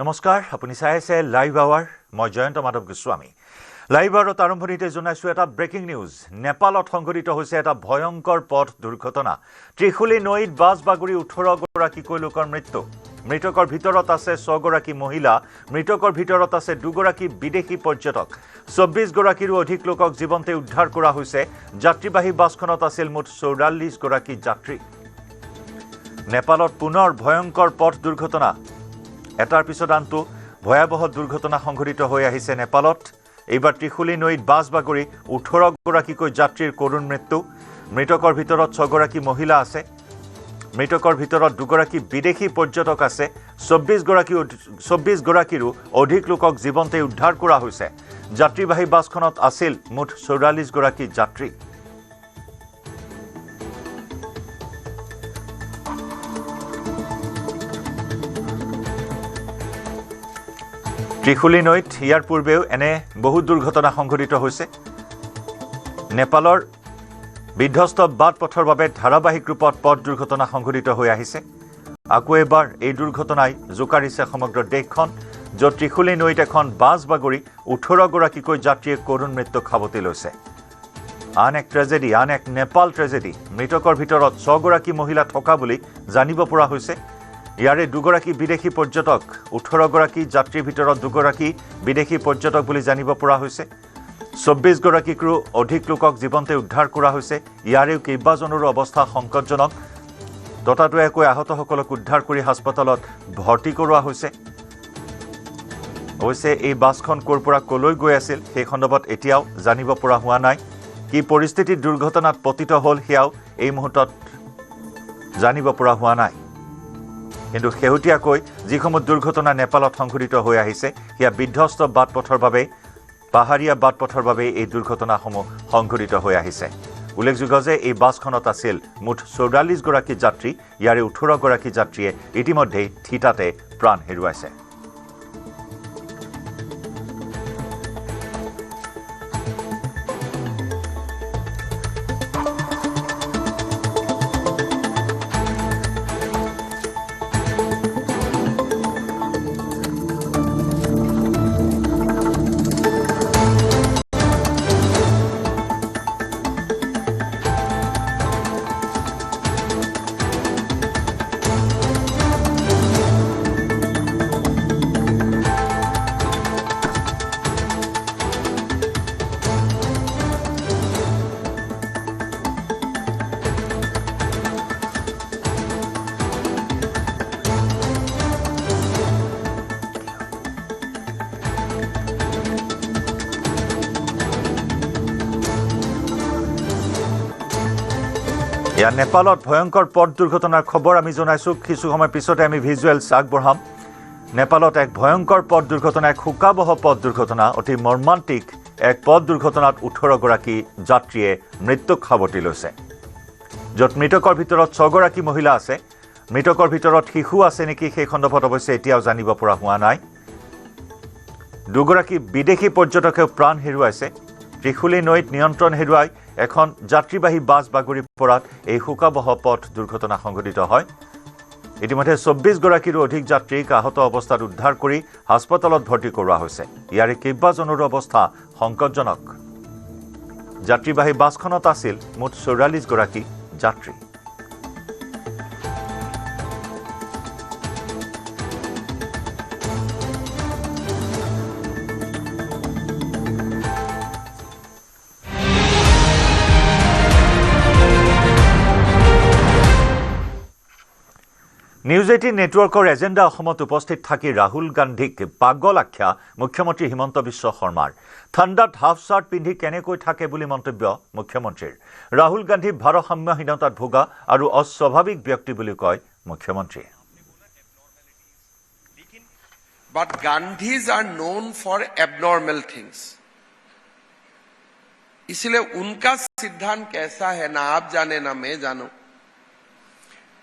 নমস্কাৰ আপুনি চাই আছে লাইভ আৱাৰ মই জয়ন্ত মাধৱ গোস্বামী লাইভ আৱাৰত আৰম্ভণিতে জনাইছো এটা ব্ৰেকিং নিউজ নেপালত সংঘটিত হৈছে এটা ভয়ংকৰ পথ দুৰ্ঘটনা ত্ৰিশুলী নৈত বাছ বাগৰি 18 গৰাকীকৈ লোকৰ মৃত্যু মৃতকৰ ভিতৰত আছে 6 গৰাকী মহিলা মৃতকৰ ভিতৰত আছে 2 গৰাকী বিদেশী পৰ্যটক 24 গৰাকীৰো অধিক লোকক জীৱন্তে উদ্ধাৰ কৰা হৈছে যাত্ৰীবাহী বাছখনত আছিল মুঠ 44 গৰাকী যাত্ৰী নেপালত পুনৰ ভয়ংকৰ পথ দুৰ্ঘটনা এটাৰ পিছত আনটো ভয়াবহ দুৰ্ঘটনা সংঘটিত হৈ আহিছে নেপালত এইবাৰ ত্ৰিশুলী নৈত বাছ বাগৰি 18 গৰাকীকৈ যাত্ৰীৰ কৰুণ মৃত্যু মৃতকৰ ভিতৰত 6 গৰাকী মহিলা আছে মৃতকৰ ভিতৰত 2 গৰাকী বিদেশী পৰ্যটক আছে 24 গৰাকীৰো অধিক লোকক জীৱন্তে উদ্ধাৰ কৰা হৈছে যাত্ৰীবাহী বাছখনত আছিল মুঠ 44 গৰাকী যাত্ৰী ত্ৰিশুলী নৈত ইয়াৰ পূৰ্বেও এনে বহু দুৰ্ঘটনা সংঘটিত হৈছে নেপালৰ বিধ্বস্ত বাট পথৰ বাবে ধাৰাবাহিক ৰূপত পথ দুৰ্ঘটনা সংঘটিত হৈ আহিছে আকৌ এবাৰ এই দুৰ্ঘটনাই জোকাৰিছে সমগ্ৰ দেশখন য'ত ত্ৰিশুলী নৈত এখন বাছ বাগৰি 18 গৰাকীকৈ যাত্ৰীয়ে কৰুণ মৃত্যু খাবতি লৈছে আন এক ট্ৰেজেডি আন এক নেপাল ট্ৰেজেডি মৃতকৰ ভিতৰত 6 গৰাকী মহিলা থকা বুলি জানিব পৰা হৈছে ইয়াৰে 2 গৰাকী বিদেশী পৰ্যটক 18 গৰাকী যাত্ৰীৰ ভিতৰত 2 গৰাকী বিদেশী পৰ্যটক বুলি জানিব পৰা হৈছে 24 গৰাকীকৰো অধিক লোকক জীৱন্তে উদ্ধাৰ কৰা হৈছে ইয়াৰেও কেইবাজনৰো অৱস্থা সংকটজনক ততাতৈয়াকৈ আহতসকলক উদ্ধাৰ কৰি হাস্পতালত ভৰ্তি কৰোৱা হৈছে অৱশ্যে এই বাছখন ক'ৰ পৰা কলৈ গৈ আছিল সেই সন্দৰ্ভত এতিয়াও জানিব পৰা হোৱা নাই কি পৰিস্থিতিত দুৰ্ঘটনাত পতিত হ'ল সেয়াও এই মুহূৰ্তত জানিব পৰা হোৱা নাই কিন্তু শেহতীয়াকৈ যিসমূহ দুৰ্ঘটনা নেপালত সংঘটিত হৈ আহিছে সেয়া বিধ্বস্ত বাট পথৰ বাবে পাহাৰীয়া বাট পথৰ বাবে এই দুৰ্ঘটনাসমূহ সংঘটিত হৈ আহিছে উল্লেখযোগ্য যে এই বাছখনত আছিল মুঠ 44 গৰাকী যাত্ৰী ইয়াৰে 18 গৰাকী যাত্ৰীয়ে ইতিমধ্যে থিতাতে প্ৰাণ হেৰুৱাইছে ইয়াৰ নেপালত ভয়ংকৰ পথ দুৰ্ঘটনাৰ খবৰ আমি জনাইছো কিছু সময় পিছতে আমি ভিজুৱেলছ আগবঢ়াম নেপালত এক ভয়ংকৰ পথ দুৰ্ঘটনা এক শোকাবহ পথ দুৰ্ঘটনা অতি মৰ্মান্তিক এক পথ দুৰ্ঘটনাত 18 গৰাকী যাত্ৰীয়ে মৃত্যুক খাবতি লৈছে য'ত মৃতকৰ ভিতৰত 6 গৰাকী মহিলা আছে মৃতকৰ ভিতৰত শিশু আছে নেকি সেই সন্দৰ্ভত অৱশ্যে এতিয়াও জানিব পৰা হোৱা নাই 2 গৰাকী বিদেশী পৰ্যটকে প্ৰাণ হেৰুৱাইছে ত্ৰিশুলী নৈত নিয়ন্ত্ৰণ হেৰুৱাই এখন যাত্ৰীবাহী বাছ বাগৰি পৰাত এই শোকাবহ পথ দুৰ্ঘটনা সংঘটিত হয় ইতিমধ্যে 24 গৰাকীৰো অধিক যাত্ৰীক আহত অৱস্থাত উদ্ধাৰ কৰি হাস্পতালত ভৰ্তি কৰোৱা হৈছে ইয়াৰে কেইবাজনৰো অৱস্থা সংকটজনক যাত্ৰীবাহী বাছখনত আছিল মুঠ 44 গৰাকী যাত্ৰী নিউজ 18 নেটৱৰ্কৰ এজেণ্ডা অসমত উপস্থিত থাকি ৰাহুল গান্ধীক পাগল আখ্যা মুখ্যমন্ত্ৰী হিমন্ত বিশ্ব শৰ্মাৰ ঠাণ্ডাত হাফ চাৰ্ট পিন্ধি কেনেকৈ থাকে বুলি মন্তব্য মুখ্যমন্ত্ৰীৰ ৰাহুল গান্ধী ভাৰসাম্যহীনতাত ভোগা আৰু অস্বাভাৱিক ব্যক্তি বুলি কয় মুখ্যমন্ত্ৰীয়ে But Gandhis are known for abnormal things. इसलिए उनका सिद्धांत कैसा है ना आप जाने ना मैं जानूं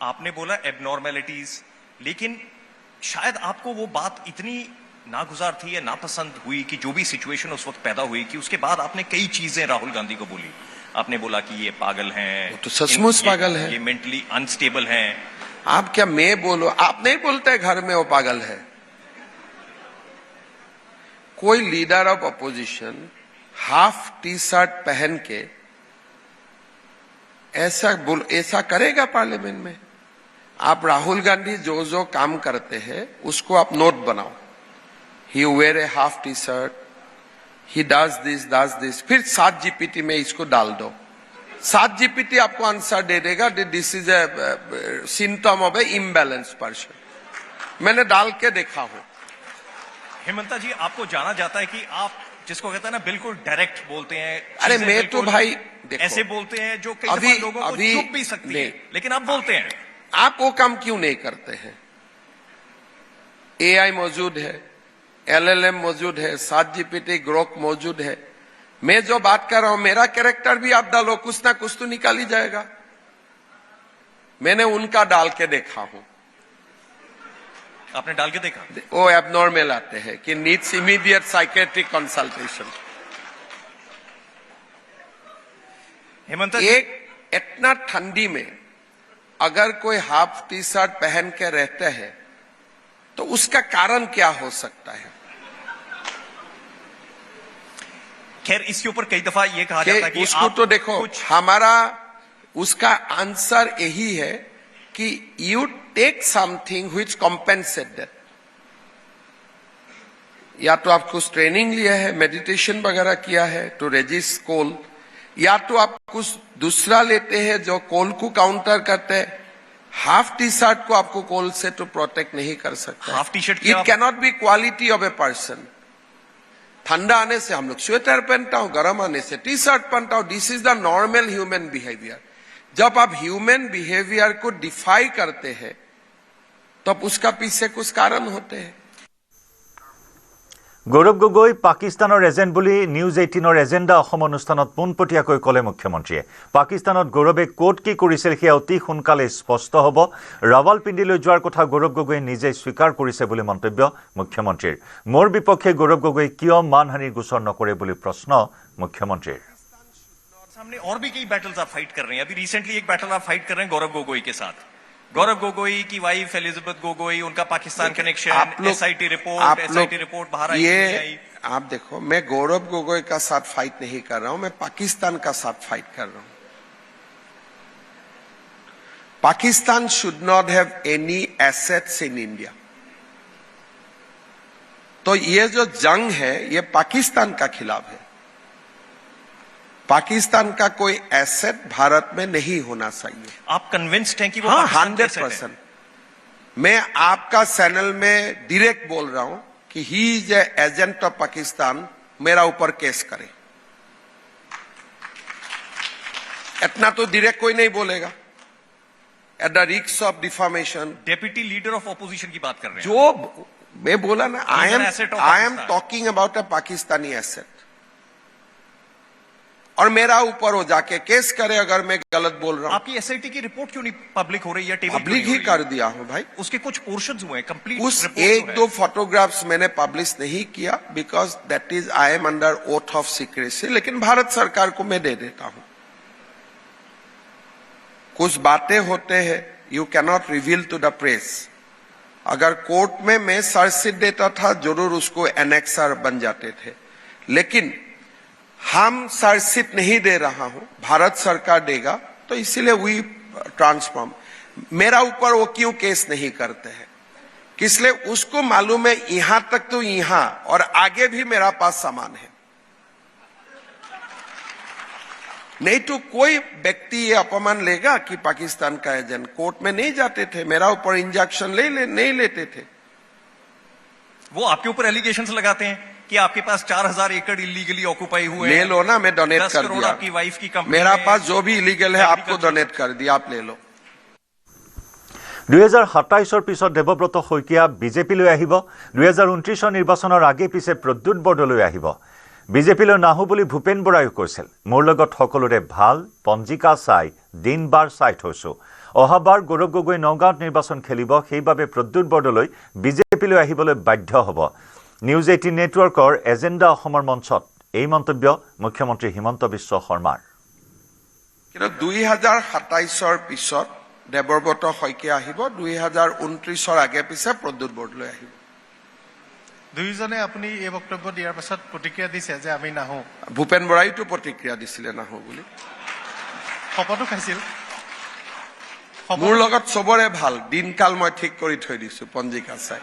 आपने बोला एबनॉर्मेलिटीज लेकिन शायद आपको वो बात इतनी नागुजार थी या नापसंद हुई कि जो भी सिचुएशन उस वक्त पैदा हुई कि उसके बाद आपने कई चीजें राहुल गांधी को बोली आपने बोला कि ये पागल हैं, तो सचमुच पागल है, ये मेंटली अनस्टेबल हैं। आप क्या मैं बोलो, आप नहीं बोलते घर में वो पागल है, कोई leader of opposition half T shirt पहन के ऐसा करेगा पार्लियामेंट में? आप राहुल गांधी जो जो काम करते हैं उसको आप नोट बनाओ. He wear a half T shirt, he does this, फिर 7 जीपीटी में इसको डाल दो. 7 जीपीटी आपको आंसर दे देगा this is a symptom of A imbalance person. मैंने डाल के देखा हूं. हेमंता जी, आपको जाना जाता है कि आप जिसको कहते हैं ना बिल्कुल डायरेक्ट बोलते हैं. अरे मैं तो भाई देखो, ऐसे बोलते हैं जो कई दफा लोगों को चुप भी सकती है, लेकिन आप बोलते हैं. आप वो काम क्यों नहीं करते हैं? एआई मौजूद है, एलएलएम मौजूद है, 7 जीपीटी ग्रोक मौजूद है. मैं जो बात कर रहा हूं मेरा कैरेक्टर भी आप डालो, कुछ ना कुछ तो निकाल ही जाएगा. मैंने उनका डाल के देखा हूं. आपने डाल के देखा? वो एबनॉर्मल आते हैं कि needs immediate psychiatric consultation. Hemant एक इतना ठंडी में अगर कोई हाफ टी शर्ट पहन के रहते हैं तो उसका कारण क्या हो सकता है? खैर, इसके ऊपर कई दफा ये कहा जाता है कि उसको तो देखो, हमारा उसका आंसर यही है कि you take something which compensate that. या तो आप कुछ ट्रेनिंग लिया है, मेडिटेशन वगैरह किया है टू रेजिस्ट कोल, या तो आप कुछ दूसरा लेते हैं जो कोल को काउंटर करते हैं. हाफ टी शर्ट को आपको कोल से तो प्रोटेक्ट नहीं कर सकता. Half T shirt it cannot be quality of a person. ठंडा आने से हम लोग स्वेटर पहनता हूं, गर्म आने से टी शर्ट पहनता हूं. This is the normal human behaviour. जब आप ह्यूमन बिहेवियर को डिफाई करते हैं तब उसका पीछे कुछ कारण होते हैं. গৌৰৱ গগৈ পাকিস্তানৰ এজেণ্ট বুলি নিউজ 18ৰ এজেণ্ডা অসম অনুষ্ঠানত পোনপটীয়াকৈ ক'লে মুখ্যমন্ত্ৰীয়ে. পাকিস্তানত গৌৰৱে ক'ত কি কৰিছিল সেয়া অতি সোনকালে স্পষ্ট হ'ব. ৰাৱালপিণ্ডিলৈ যোৱাৰ কথা গৌৰৱ গগৈয়ে নিজেই স্বীকাৰ কৰিছে বুলি মন্তব্য মুখ্যমন্ত্ৰীৰ. মোৰ বিপক্ষে গৌৰৱ গগৈ কিয় মানহানিৰ গোচৰ নকৰে বুলি প্ৰশ্ন মুখ্যমন্ত্ৰীৰ. सामने और भी कई बैटल्स आप फाइट कर रहे हैं. अभी रिसेंटली एक बैटल आप फाइट कर रहे हैं गौरव गोगोई के साथ. गौरव गोगोई की वाइफ एलिजाबेथ गोगोई, उनका पाकिस्तान कनेक्शन, एसआईटी रिपोर्ट बाहर आई. ये आप देखो, मैं गौरव गोगोई का साथ फाइट नहीं कर रहा हूं, मैं पाकिस्तान का साथ फाइट कर रहा हूं. Pakistan should not have any assets in India. तो ये जो जंग है ये पाकिस्तान का खिलाफ है. पाकिस्तान का कोई एसेट भारत में नहीं होना चाहिए. आप कन्विंस्ड हैं कि वो? हाँ, 100%. मैं आपका चैनल में डायरेक्ट बोल रहा हूं कि he is a agent of Pakistan. मेरा ऊपर केस करे. इतना तो डायरेक्ट कोई नहीं बोलेगा. At the risk of deformation. Deputy leader of opposition की बात कर रहे हैं. जो मैं बोला ना, I am talking about a Pakistani asset. और मेरा ऊपर वो जाके केस करे अगर मैं गलत बोल रहा हूं. आपकी एसआईटी की रिपोर्ट क्यों नहीं पब्लिक हो रही है? टेबल पब्लिक ही कर दिया हूं भाई. उसके कुछ पोर्शंस हुए हैं, कंप्लीट उस एक दो फोटोग्राफ्स मैंने पब्लिश नहीं किया because that is I am under oath of secrecy. लेकिन भारत सरकार को मैं दे देता हूं. कुछ बातें होते हैं you cannot reveal to the press. अगर कोर्ट में मैं चार्जशीट देता था जरूर उसको एनेक्सर बन जाते थे. लेकिन हम चार्जशीट नहीं दे रहा हूं, भारत सरकार देगा, तो इसीलिए वी ट्रांसफॉर्म. मेरा ऊपर वो क्यों केस नहीं करते हैं? इसलिए उसको मालूम है यहां तक तो यहां और आगे भी मेरा पास सामान है. नहीं तो कोई व्यक्ति ये अपमान लेगा कि पाकिस्तान का एजेंट. कोर्ट में नहीं जाते थे, मेरा ऊपर इंजेक्शन नहीं लेते थे. वो आपके ऊपर एलिगेशंस लगाते हैं कि आपके पास 4000 एकड़ इलीगली ऑक्युपाई हुए. ले लो ना, मैं डोनेट कर दिया. आपकी वाइफ की कंपनी, मेरा पास जो भी इलीगल है आपको डोनेट कर दिया, आप ले लो. 2027 পিছত দেৱব্ৰত শইকীয়া বিজেপিলৈ আহিব. 2029 নিৰ্বাচনৰ আগে পিছে প্ৰদ্যুৎ বৰদলৈ আহিব. বিজেপিলৈ নাহো বুলি ভূপেন বৰাইও কৈছিল. মোৰ লগত সকলোৰে ভাল, পঞ্জিকা চাই দিন বাৰ চাই থৈছো. অহাবাৰ গৌৰৱ গগৈ নগাঁৱত নিৰ্বাচন খেলিব, সেইবাবে প্ৰদ্যুৎ বৰদলৈ বিজেপিলৈ আহিবলৈ বাধ্য হ'ব. নিউজ 18 নেটৱৰ্কৰ এজেণ্ডা অসমৰ মঞ্চত এই মন্তব্য মুখ্যমন্ত্ৰী হিমন্ত বিশ্ব শৰ্মাৰ. কিন্তু 2027 পিছত দেৱব্ৰত শইকীয়া আহিব, 2029 আগে পিছে প্ৰদ্যুৎ বৰদলৈ আহিব. দুইজনে আপুনি এই বক্তব্য দিয়াৰ পাছত প্ৰতিক্ৰিয়া দিছে যে আমি নাহো। ভূপেন বৰাইতো প্ৰতিক্ৰিয়া দিছিলে নাহো বুলি। শপতো খাইছিল। মোৰ লগত চবৰে ভাল, দিনকাল মই ঠিক কৰি থৈ দিছো পঞ্জিকা চাই।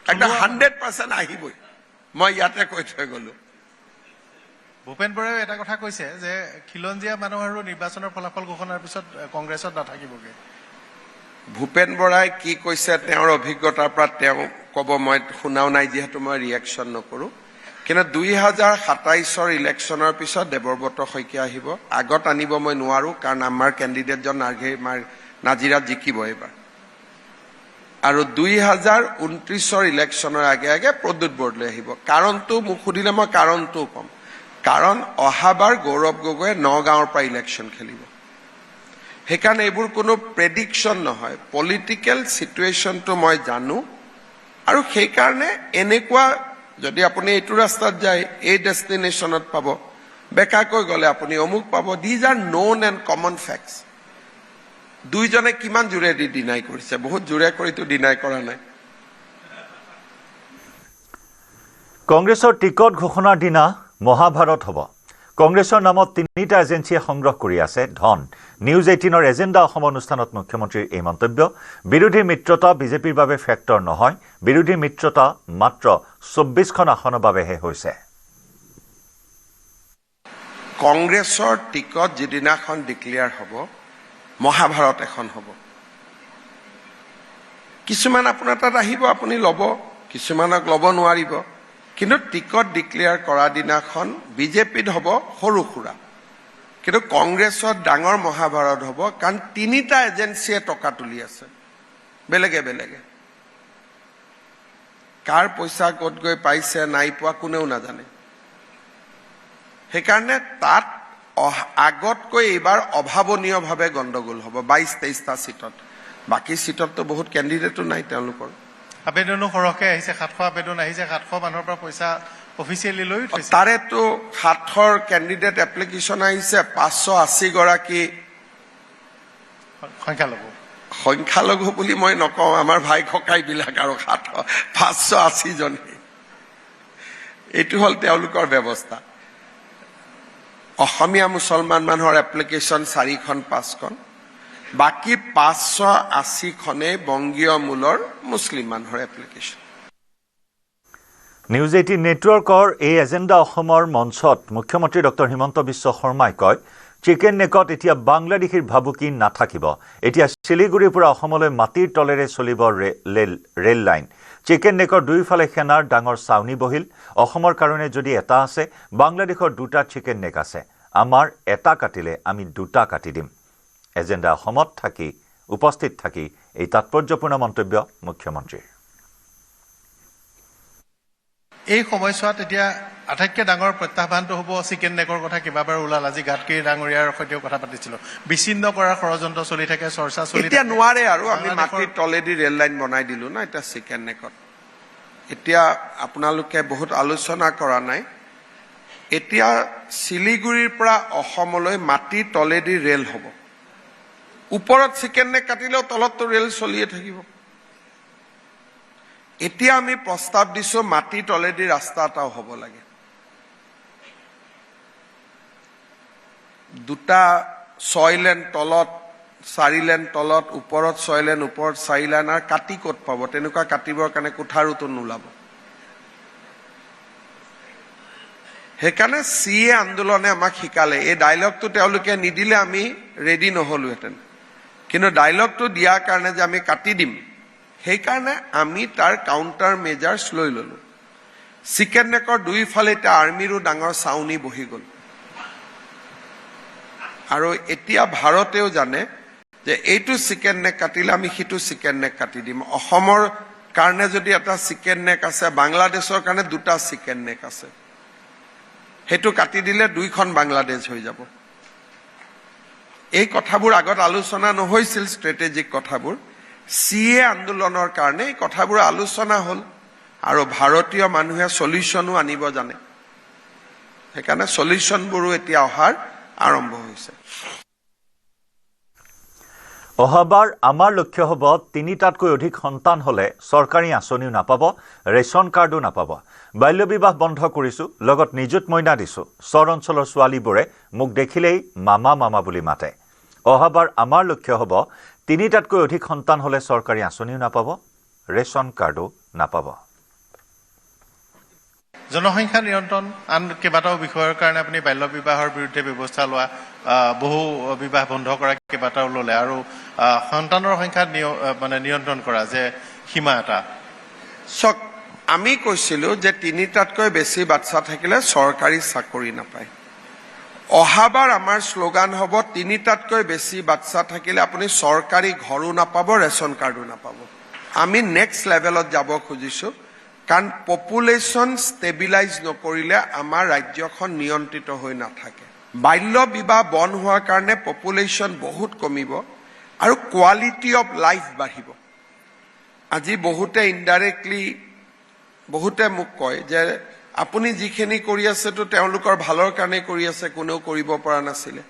এটা 100% আহিবই, মই ইয়াতে কৈ থৈ গলো। ভূপেন বৰাইও এটা কথা কৈছে যে খিলঞ্জীয়া মানুহ আৰু নিৰ্বাচনৰ ফলাফল ঘোষণাৰ পিছত কংগ্ৰেছত নাথাকিবগে। ভূপেন বৰাই কি কৈছে তেওঁৰ অভিজ্ঞতাৰ পৰা তেওঁ ক'ব, মই শুনাও নাই যিহেতু মই ৰিয়েকশ্যন নকৰো। কিন্তু 2027 ইলেকশ্যনৰ পিছত দেৱব্ৰত শইকীয়া আহিব, আগত আনিব মই নোৱাৰো, কাৰণ আমাৰ কেণ্ডিডেটজন নাজিৰাত জিকিব এইবাৰ। আৰু 2029 ইলেকশ্যনৰ আগে আগে প্ৰদ্যুৎ বৰদলৈ আহিব। কাৰণটো মোক সুধিলে মই কাৰণটোও ক'ম। কাৰণ অহাবাৰ গৌৰৱ গগৈয়ে নগাঁৱৰ পৰা ইলেকশ্যন খেলিব। সেইকাৰণে এইবোৰ কোনো প্ৰেডিকশ্যন নহয়, পলিটিকেল চিটুৱেশ্যনটো মই জানো। আৰু সেইকাৰণে এনেকুৱা যদি আপুনি এইটো ৰাস্তাত যায় এই ডেষ্টিনেশ্যনত পাব, বেকাকৈ গ'লে আপুনি অমুক পাব। These are known and common facts. দুইজনে কিমান জোৰেদি ডিনাই কৰিছে, বহুত জোৰে কৰিতো ডিনাই কৰা নাই। কংগ্ৰেছৰ টিকট ঘোষণাৰ দিনা মহাভাৰত হ'ব। কংগ্ৰেছৰ নামত 3টা এজেন্সিয়ে সংগ্ৰহ কৰি আছে ধন। নিউজ 18ৰ এজেণ্ডা অসম অনুষ্ঠানত মুখ্যমন্ত্ৰীৰ এই মন্তব্য। বিৰোধী মিত্ৰতা বিজেপিৰ বাবে ফেক্টৰ নহয়, বিৰোধী মিত্ৰতা মাত্ৰ 24খন আসনৰ বাবেহে হৈছে। কংগ্ৰেছৰ টিকট যিদিনাখন ডিক্লেয়াৰ হ'ব, মহাভাৰত এখন হ'ব। কিছুমান আপোনাৰ তাত আহিব, আপুনি ল'ব, কিছুমানক ল'ব নোৱাৰিব। কিন্তু টিকট ডিক্লেয়াৰ কৰা দিনাখন বিজেপিত হ'ব সৰু সুৰা, কিন্তু কংগ্ৰেছত ডাঙৰ মহাভাৰত হ'ব। কাৰণ 3টা এজেন্সিয়ে টকা তুলি আছে বেলেগে বেলেগে। কাৰ পইচা ক'ত গৈ পাইছে নাই পোৱা কোনেও নাজানে। সেইকাৰণে তাত আগতকৈ এইবাৰ অভাৱনীয়ভাৱে গণ্ডগোল হ'ব 22-23টা চিটত। বাকী চিটততো বহুত কেণ্ডিডেটো নাই তেওঁলোকৰ। আবেদনো সৰহকৈ আহিছে, 700 আবেদন আহিছে, 700 মানুহৰ পৰা পইচা অফিচিয়েলি লৈ থৈছে। তাৰেতো 700 কেণ্ডিডেট এপ্লিকেশ্যন আহিছে, 580 গৰাকী সংখ্যালঘু বুলি মই নকওঁ, আমাৰ ভাই ককাইবিলাক আৰু 580 জনে। এইটো হ'ল তেওঁলোকৰ ব্যৱস্থা। অসমীয়া মুছলমান মানুহৰ এপ্লিকেশ্যন 4খন-5খন, বাকী 580খনে বংগীয় মূলৰ মুছলিম মানুহৰ এপ্লিকেশ্যন। নিউজ 18 নেটৱৰ্কৰ এই এজেণ্ডা অসমৰ মঞ্চত মুখ্যমন্ত্ৰী ডক্টৰ হিমন্ত বিশ্ব শৰ্মাই কয়, চিকেন নেকত এতিয়া বাংলাদেশীৰ ভাবুকি নাথাকিব। এতিয়া শিলিগুৰিৰ পৰা অসমলৈ মাটিৰ তলেৰে চলিব ৰেল লাইন। চিকেন নেকৰ দুয়োফালে সেনাৰ ডাঙৰ চাউনি বহিল। অসমৰ কাৰণে যদি এটা আছে, বাংলাদেশৰ 2টা চিকেন নেক আছে। আমাৰ এটা কাটিলে আমি 2টা কাটি দিম। এজেণ্ডা অসমত থাকি উপস্থিত থাকি এই তাৎপৰ্যপূৰ্ণ মন্তব্য মুখ্যমন্ত্ৰীৰ। এই সময়ছোৱাত এতিয়া আটাইতকৈ ডাঙৰ প্ৰত্যাহ্বানটো হ'ব চিকেন নেকৰ কথা কেইবাবাৰ ওলাল। আজি গাডকাৰী ডাঙৰীয়াৰ সৈতেও কথা পাতিছিলোঁ। বিচ্ছিন্ন কৰাৰ ষড়যন্ত্ৰ চলি থাকে, চৰ্চা চলি থাকে। এতিয়া নোৱাৰে আৰু আমি মাটিৰ তলেদি ৰেল লাইন বনাই দিলো না এতিয়া চিকেন নেকত। এতিয়া আপোনালোকে বহুত আলোচনা কৰা নাই, এতিয়া শিলিগুৰিৰ পৰা অসমলৈ মাটিৰ তলেদি ৰেল হ'ব। ওপৰত চিকেন নেক কাটিলেও তলততো ৰেল চলিয়ে থাকিব। এতিয়া আমি প্ৰস্তাৱ দিছো মাটিৰ তলেদি ৰাস্তা এটাও হ'ব লাগে। 2টা 6 লেন তলত, 4 লেন তলত, ওপৰত 6 লেন, ওপৰত 4 লেন। আৰু কাটি ক'ত পাব? তেনেকুৱা কাটিবৰ কাৰণে কোঠাৰোতো নোলাব। সেইকাৰণে CA আন্দোলনে আমাক শিকালে। এই ডাইলগটো তেওঁলোকে নিদিলে আমি ৰেডি নহলোহেঁতেন, কিন্তু ডাইলগটো দিয়াৰ কাৰণে যে আমি কাটি দিম, সেইকাৰণে আমি তাৰ কাউণ্টাৰ মেজাৰ্ছ লৈ ললো। চিকেন নেকৰ দুইফালে এতিয়া আৰ্মিৰো ডাঙৰ চাউনি বহি গ'ল। আৰু এতিয়া ভাৰতেও জানে যে এইটো চিকেন নেক কাটিলে আমি সিটো চিকেন নেক কাটি দিম। অসমৰ কাৰণে যদি এটা চিকেন নেক আছে, বাংলাদেশৰ কাৰণে 2টা চিকেন নেক আছে। সেইটো কাটি দিলে 2খন বাংলাদেশ হৈ যাব। এই কথাবোৰ আগত আলোচনা নহৈছিল, ষ্ট্ৰেটেজিক কথাবোৰ। CA আন্দোলনৰ কাৰণে এই কথাবোৰ আলোচনা হ'ল আৰু ভাৰতীয় মানুহে সলিউশ্যনো আনিব জানে। সেইকাৰণে সলিউশ্যনবোৰো এতিয়া অহাৰ আৰম্ভ হৈছে। অহাবাৰ আমাৰ লক্ষ্য হ'ব ৩টাতকৈ অধিক সন্তান হ'লে চৰকাৰী আঁচনিও নাপাব, ৰেচন কাৰ্ডো নাপাব। বাল্য বিবাহ বন্ধ কৰিছোঁ, লগত নিযুত মইনা দিছোঁ। চৰ অঞ্চলৰ ছোৱালীবোৰে মোক দেখিলেই মামা মামা বুলি মাতে। অহাবাৰ আমাৰ লক্ষ্য হ'ব ৩টাতকৈ অধিক সন্তান হ'লে চৰকাৰী আঁচনিও নাপাব, ৰেচন কাৰ্ডো নাপাব। জনসংখ্যা নিয়ন্ত্ৰণ আন কেইবাটাও বিষয়ৰ কাৰণে আপুনি বাল্য বিবাহৰ বিৰুদ্ধে ব্যৱস্থা লোৱা, বহু বিবাহ বন্ধ কৰা কেইবাটাও ল'লে আৰু সন্তানৰ সংখ্যা নিয়ন্ত্ৰণ কৰা যে সীমা এটা। চক আমি কৈছিলোঁ যে ৩টাতকৈ বেছি বাচ্চা থাকিলে চৰকাৰী চাকৰি নাপায়। অহাবাৰ আমাৰ শ্লোগান হ'ব ৩টাতকৈ বেছি বাচ্চা থাকিলে আপুনি চৰকাৰী ঘৰো নাপাব, ৰেচন কাৰ্ডো নাপাব। আমি নেক্সট লেভেলত যাব খুজিছোঁ, কাৰণ পপুলেশ্যন ষ্টেবিলাইজ নকৰিলে আমাৰ ৰাজ্যখন নিয়ন্ত্ৰিত হৈ নাথাকে। বাল্য বিবাহ বন্ধ হোৱাৰ কাৰণে পপুলেশ্যন বহুত কমিব আৰু কোৱালিটি অফ লাইফ বাঢ়িব। আজি বহুতে ইনডাইৰেক্টলি বহুতে মোক কয় যে আপুনি যিখিনি কৰি আছেতো তেওঁলোকৰ ভালৰ কাৰণে কৰি আছে, কোনেও কৰিব পৰা নাছিলে।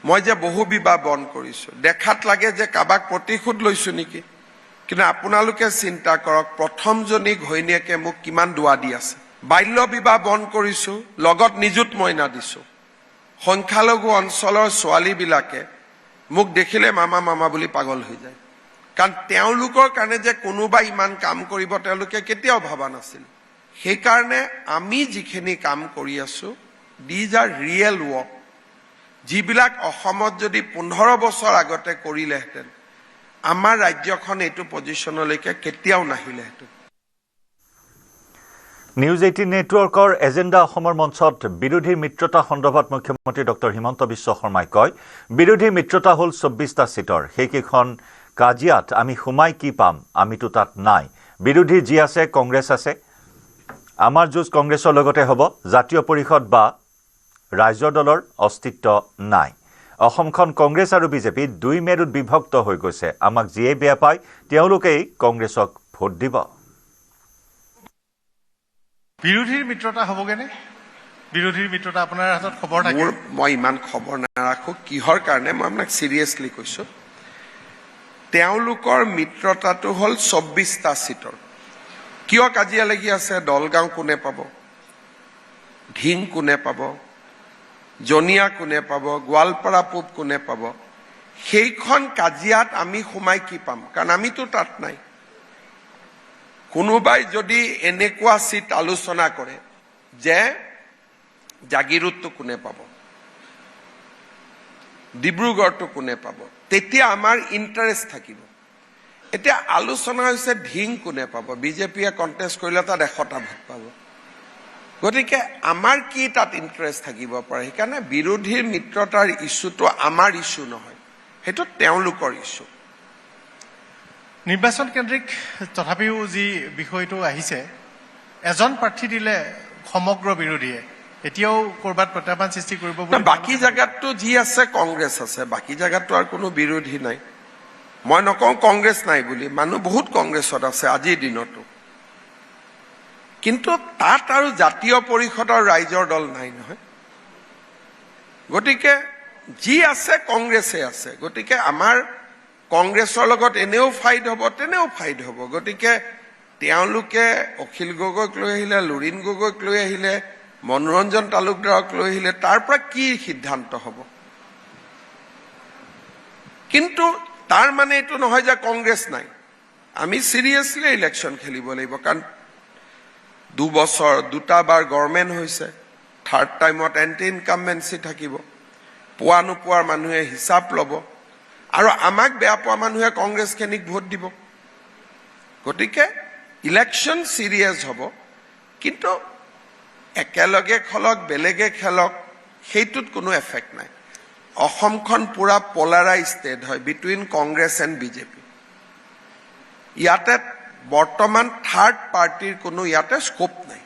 মই যে বহু বিবাহ বন্ধ কৰিছোঁ, দেখাত লাগে যে কাৰোবাক প্ৰতিশোধ লৈছোঁ নেকি, কিন্তু আপোনালোকে চিন্তা কৰক প্ৰথমজনী ঘৈণীয়েকে মোক কিমান দুৱা দি আছে। বাল্য বিবাহ বন্ধ কৰিছোঁ, লগত নিযুত মইনা দিছোঁ। সংখ্যালঘু অঞ্চলৰ ছোৱালীবিলাকে মোক দেখিলে মামা মামা বুলি পাগল হৈ যায়, কাৰণ তেওঁলোকৰ কাৰণে যে কোনোবা ইমান কাম কৰিব তেওঁলোকে কেতিয়াও ভবা নাছিল। সেইকাৰণে আমি যিখিনি কাম কৰি আছোঁ, দিজ আৰ ৰিয়েল ৱৰ্ক, যিবিলাক অসমত যদি 15 বছৰ আগতে কৰিলেহেঁতেন আমাৰ ৰাজ্যখন এইটো পজিশ্যনলৈকে কেতিয়াও নাহিলেহেঁতেন। নিউজ 18 নেটৱৰ্কৰ এজেণ্ডা অসমৰ মঞ্চত বিৰোধীৰ মিত্ৰতা সন্দৰ্ভত মুখ্যমন্ত্ৰী ডক্টৰ হিমন্ত বিশ্ব শৰ্মাই কয়, বিৰোধীৰ মিত্ৰতা হ'ল 24টা ছিটৰ, সেইকেইখন কাজিয়াত আমি সোমাই কি পাম, আমিতো তাত নাই। বিৰোধীৰ যি আছে কংগ্ৰেছ আছে, আমাৰ যুঁজ কংগ্ৰেছৰ লগতে হ'ব। জাতীয় পৰিষদ বা ৰাইজৰ দলৰ অস্তিত্ব নাই। অসমখন কংগ্ৰেছ আৰু বিজেপি দুই মেৰুত বিভক্ত হৈ গৈছে। আমাক যিয়ে বেয়া পায় তেওঁলোকেই কংগ্ৰেছক ভোট দিব। বিৰোধীৰ মিত্ৰতা হ'বগেনে? বিৰোধীৰ মিত্ৰতা আপোনাৰ হাতত খবৰ থাকে? মই ইমান খবৰ নাৰাখোঁ। কিহৰ কাৰণে মই আপোনাক চিৰিয়াছলি কৈছোঁ, তেওঁলোকৰ মিত্ৰতাটো হ'ল 24টা ছিটৰ। কিয় কাজিয়া লাগি আছে? দলগাঁও কোনে পাব, ঢিং কোনে পাব, জনিয়া কোনে পাব, গোৱালপাৰা পূব কোনে পাব, সেইখন কাজিয়াত আমি সোমাই কি পাম, কাৰণ আমিতো তাত নাই। কোনোবাই যদি এনেকুৱা চিট আলোচনা কৰে যে জাগিৰোডটো কোনে পাব, ডিব্ৰুগড়টো কোনে পাব, তেতিয়া আমাৰ ইণ্টাৰেষ্ট থাকিব। এতিয়া আলোচনা হৈছে ঢিং কোনে পাব, বিজেপিয়ে কণ্টেষ্ট কৰিলে তাত 100টা ভোট পাব। গতিকে আমাৰ কি তাত ইণ্টাৰেষ্ট থাকিব পাৰে? সেইকাৰণে বিৰোধীৰ মিত্ৰতাৰ ইছ্যুটো আমাৰ ইছ্যু নহয়, সেইটো তেওঁলোকৰ ইছ্যু। নিৰ্বাচন কেন্দ্ৰিক তথাপিও যি বিষয়টো আহিছে, এজন প্ৰাৰ্থী দিলে সমগ্ৰ বিৰোধীয়ে এতিয়াও ক'ৰবাত প্ৰত্যাহ্বান সৃষ্টি কৰিব বুলি। বাকী জেগাততো যি আছে কংগ্ৰেছ আছে, বাকী জেগাততো আৰু কোনো বিৰোধী নাই। মই নকওঁ কংগ্ৰেছ নাই বুলি, মানুহ বহুত কংগ্ৰেছত আছে আজিৰ দিনতো, কিন্তু তাত আৰু জাতীয় পৰিষদৰ ৰাইজৰ দল নাই নহয়। গতিকে যি আছে কংগ্ৰেছে আছে। গতিকে আমাৰ কংগ্ৰেছৰ লগত এনেও ফাইট হ'ব, তেনেও ফাইট হ'ব। গতিকে তেওঁলোকে অখিল গগৈক লৈ আহিলে, লুৰিণ গগৈক লৈ আহিলে, মনোৰঞ্জন তালুকদাৰক লৈ আহিলে, তাৰ পৰা কি সিদ্ধান্ত হ'ব? কিন্তু তাৰ মানে এইটো নহয় যে কংগ্ৰেছ নাই। আমি চিৰিয়াছলি ইলেকশ্যন খেলিব লাগিব, কাৰণ 2 বছৰ 2টা বাৰ গভৰ্ণমেণ্ট হৈছে, থাৰ্ড টাইমত এণ্টি ইনকামবেঞ্চি থাকিব, পোৱা নোপোৱাৰ মানুহে হিচাপ ল'ব, আৰু আমাক বেয়া পোৱা মানুহে কংগ্ৰেছখিনিক ভোট দিব। গতিকে ইলেকশ্যন চিৰিয়াছ হ'ব, কিন্তু একেলগে খেলক বেলেগে খেলক সেইটোত কোনো এফেক্ট নাই। অসমখন পুৰা পলাৰাইজ ষ্টেট হয় বিটুইন কংগ্ৰেছ এণ্ড বিজেপি। ইয়াতে বৰ্তমান থাৰ্ড পাৰ্টিৰ কোনো ইয়াতে স্কোপ নাই।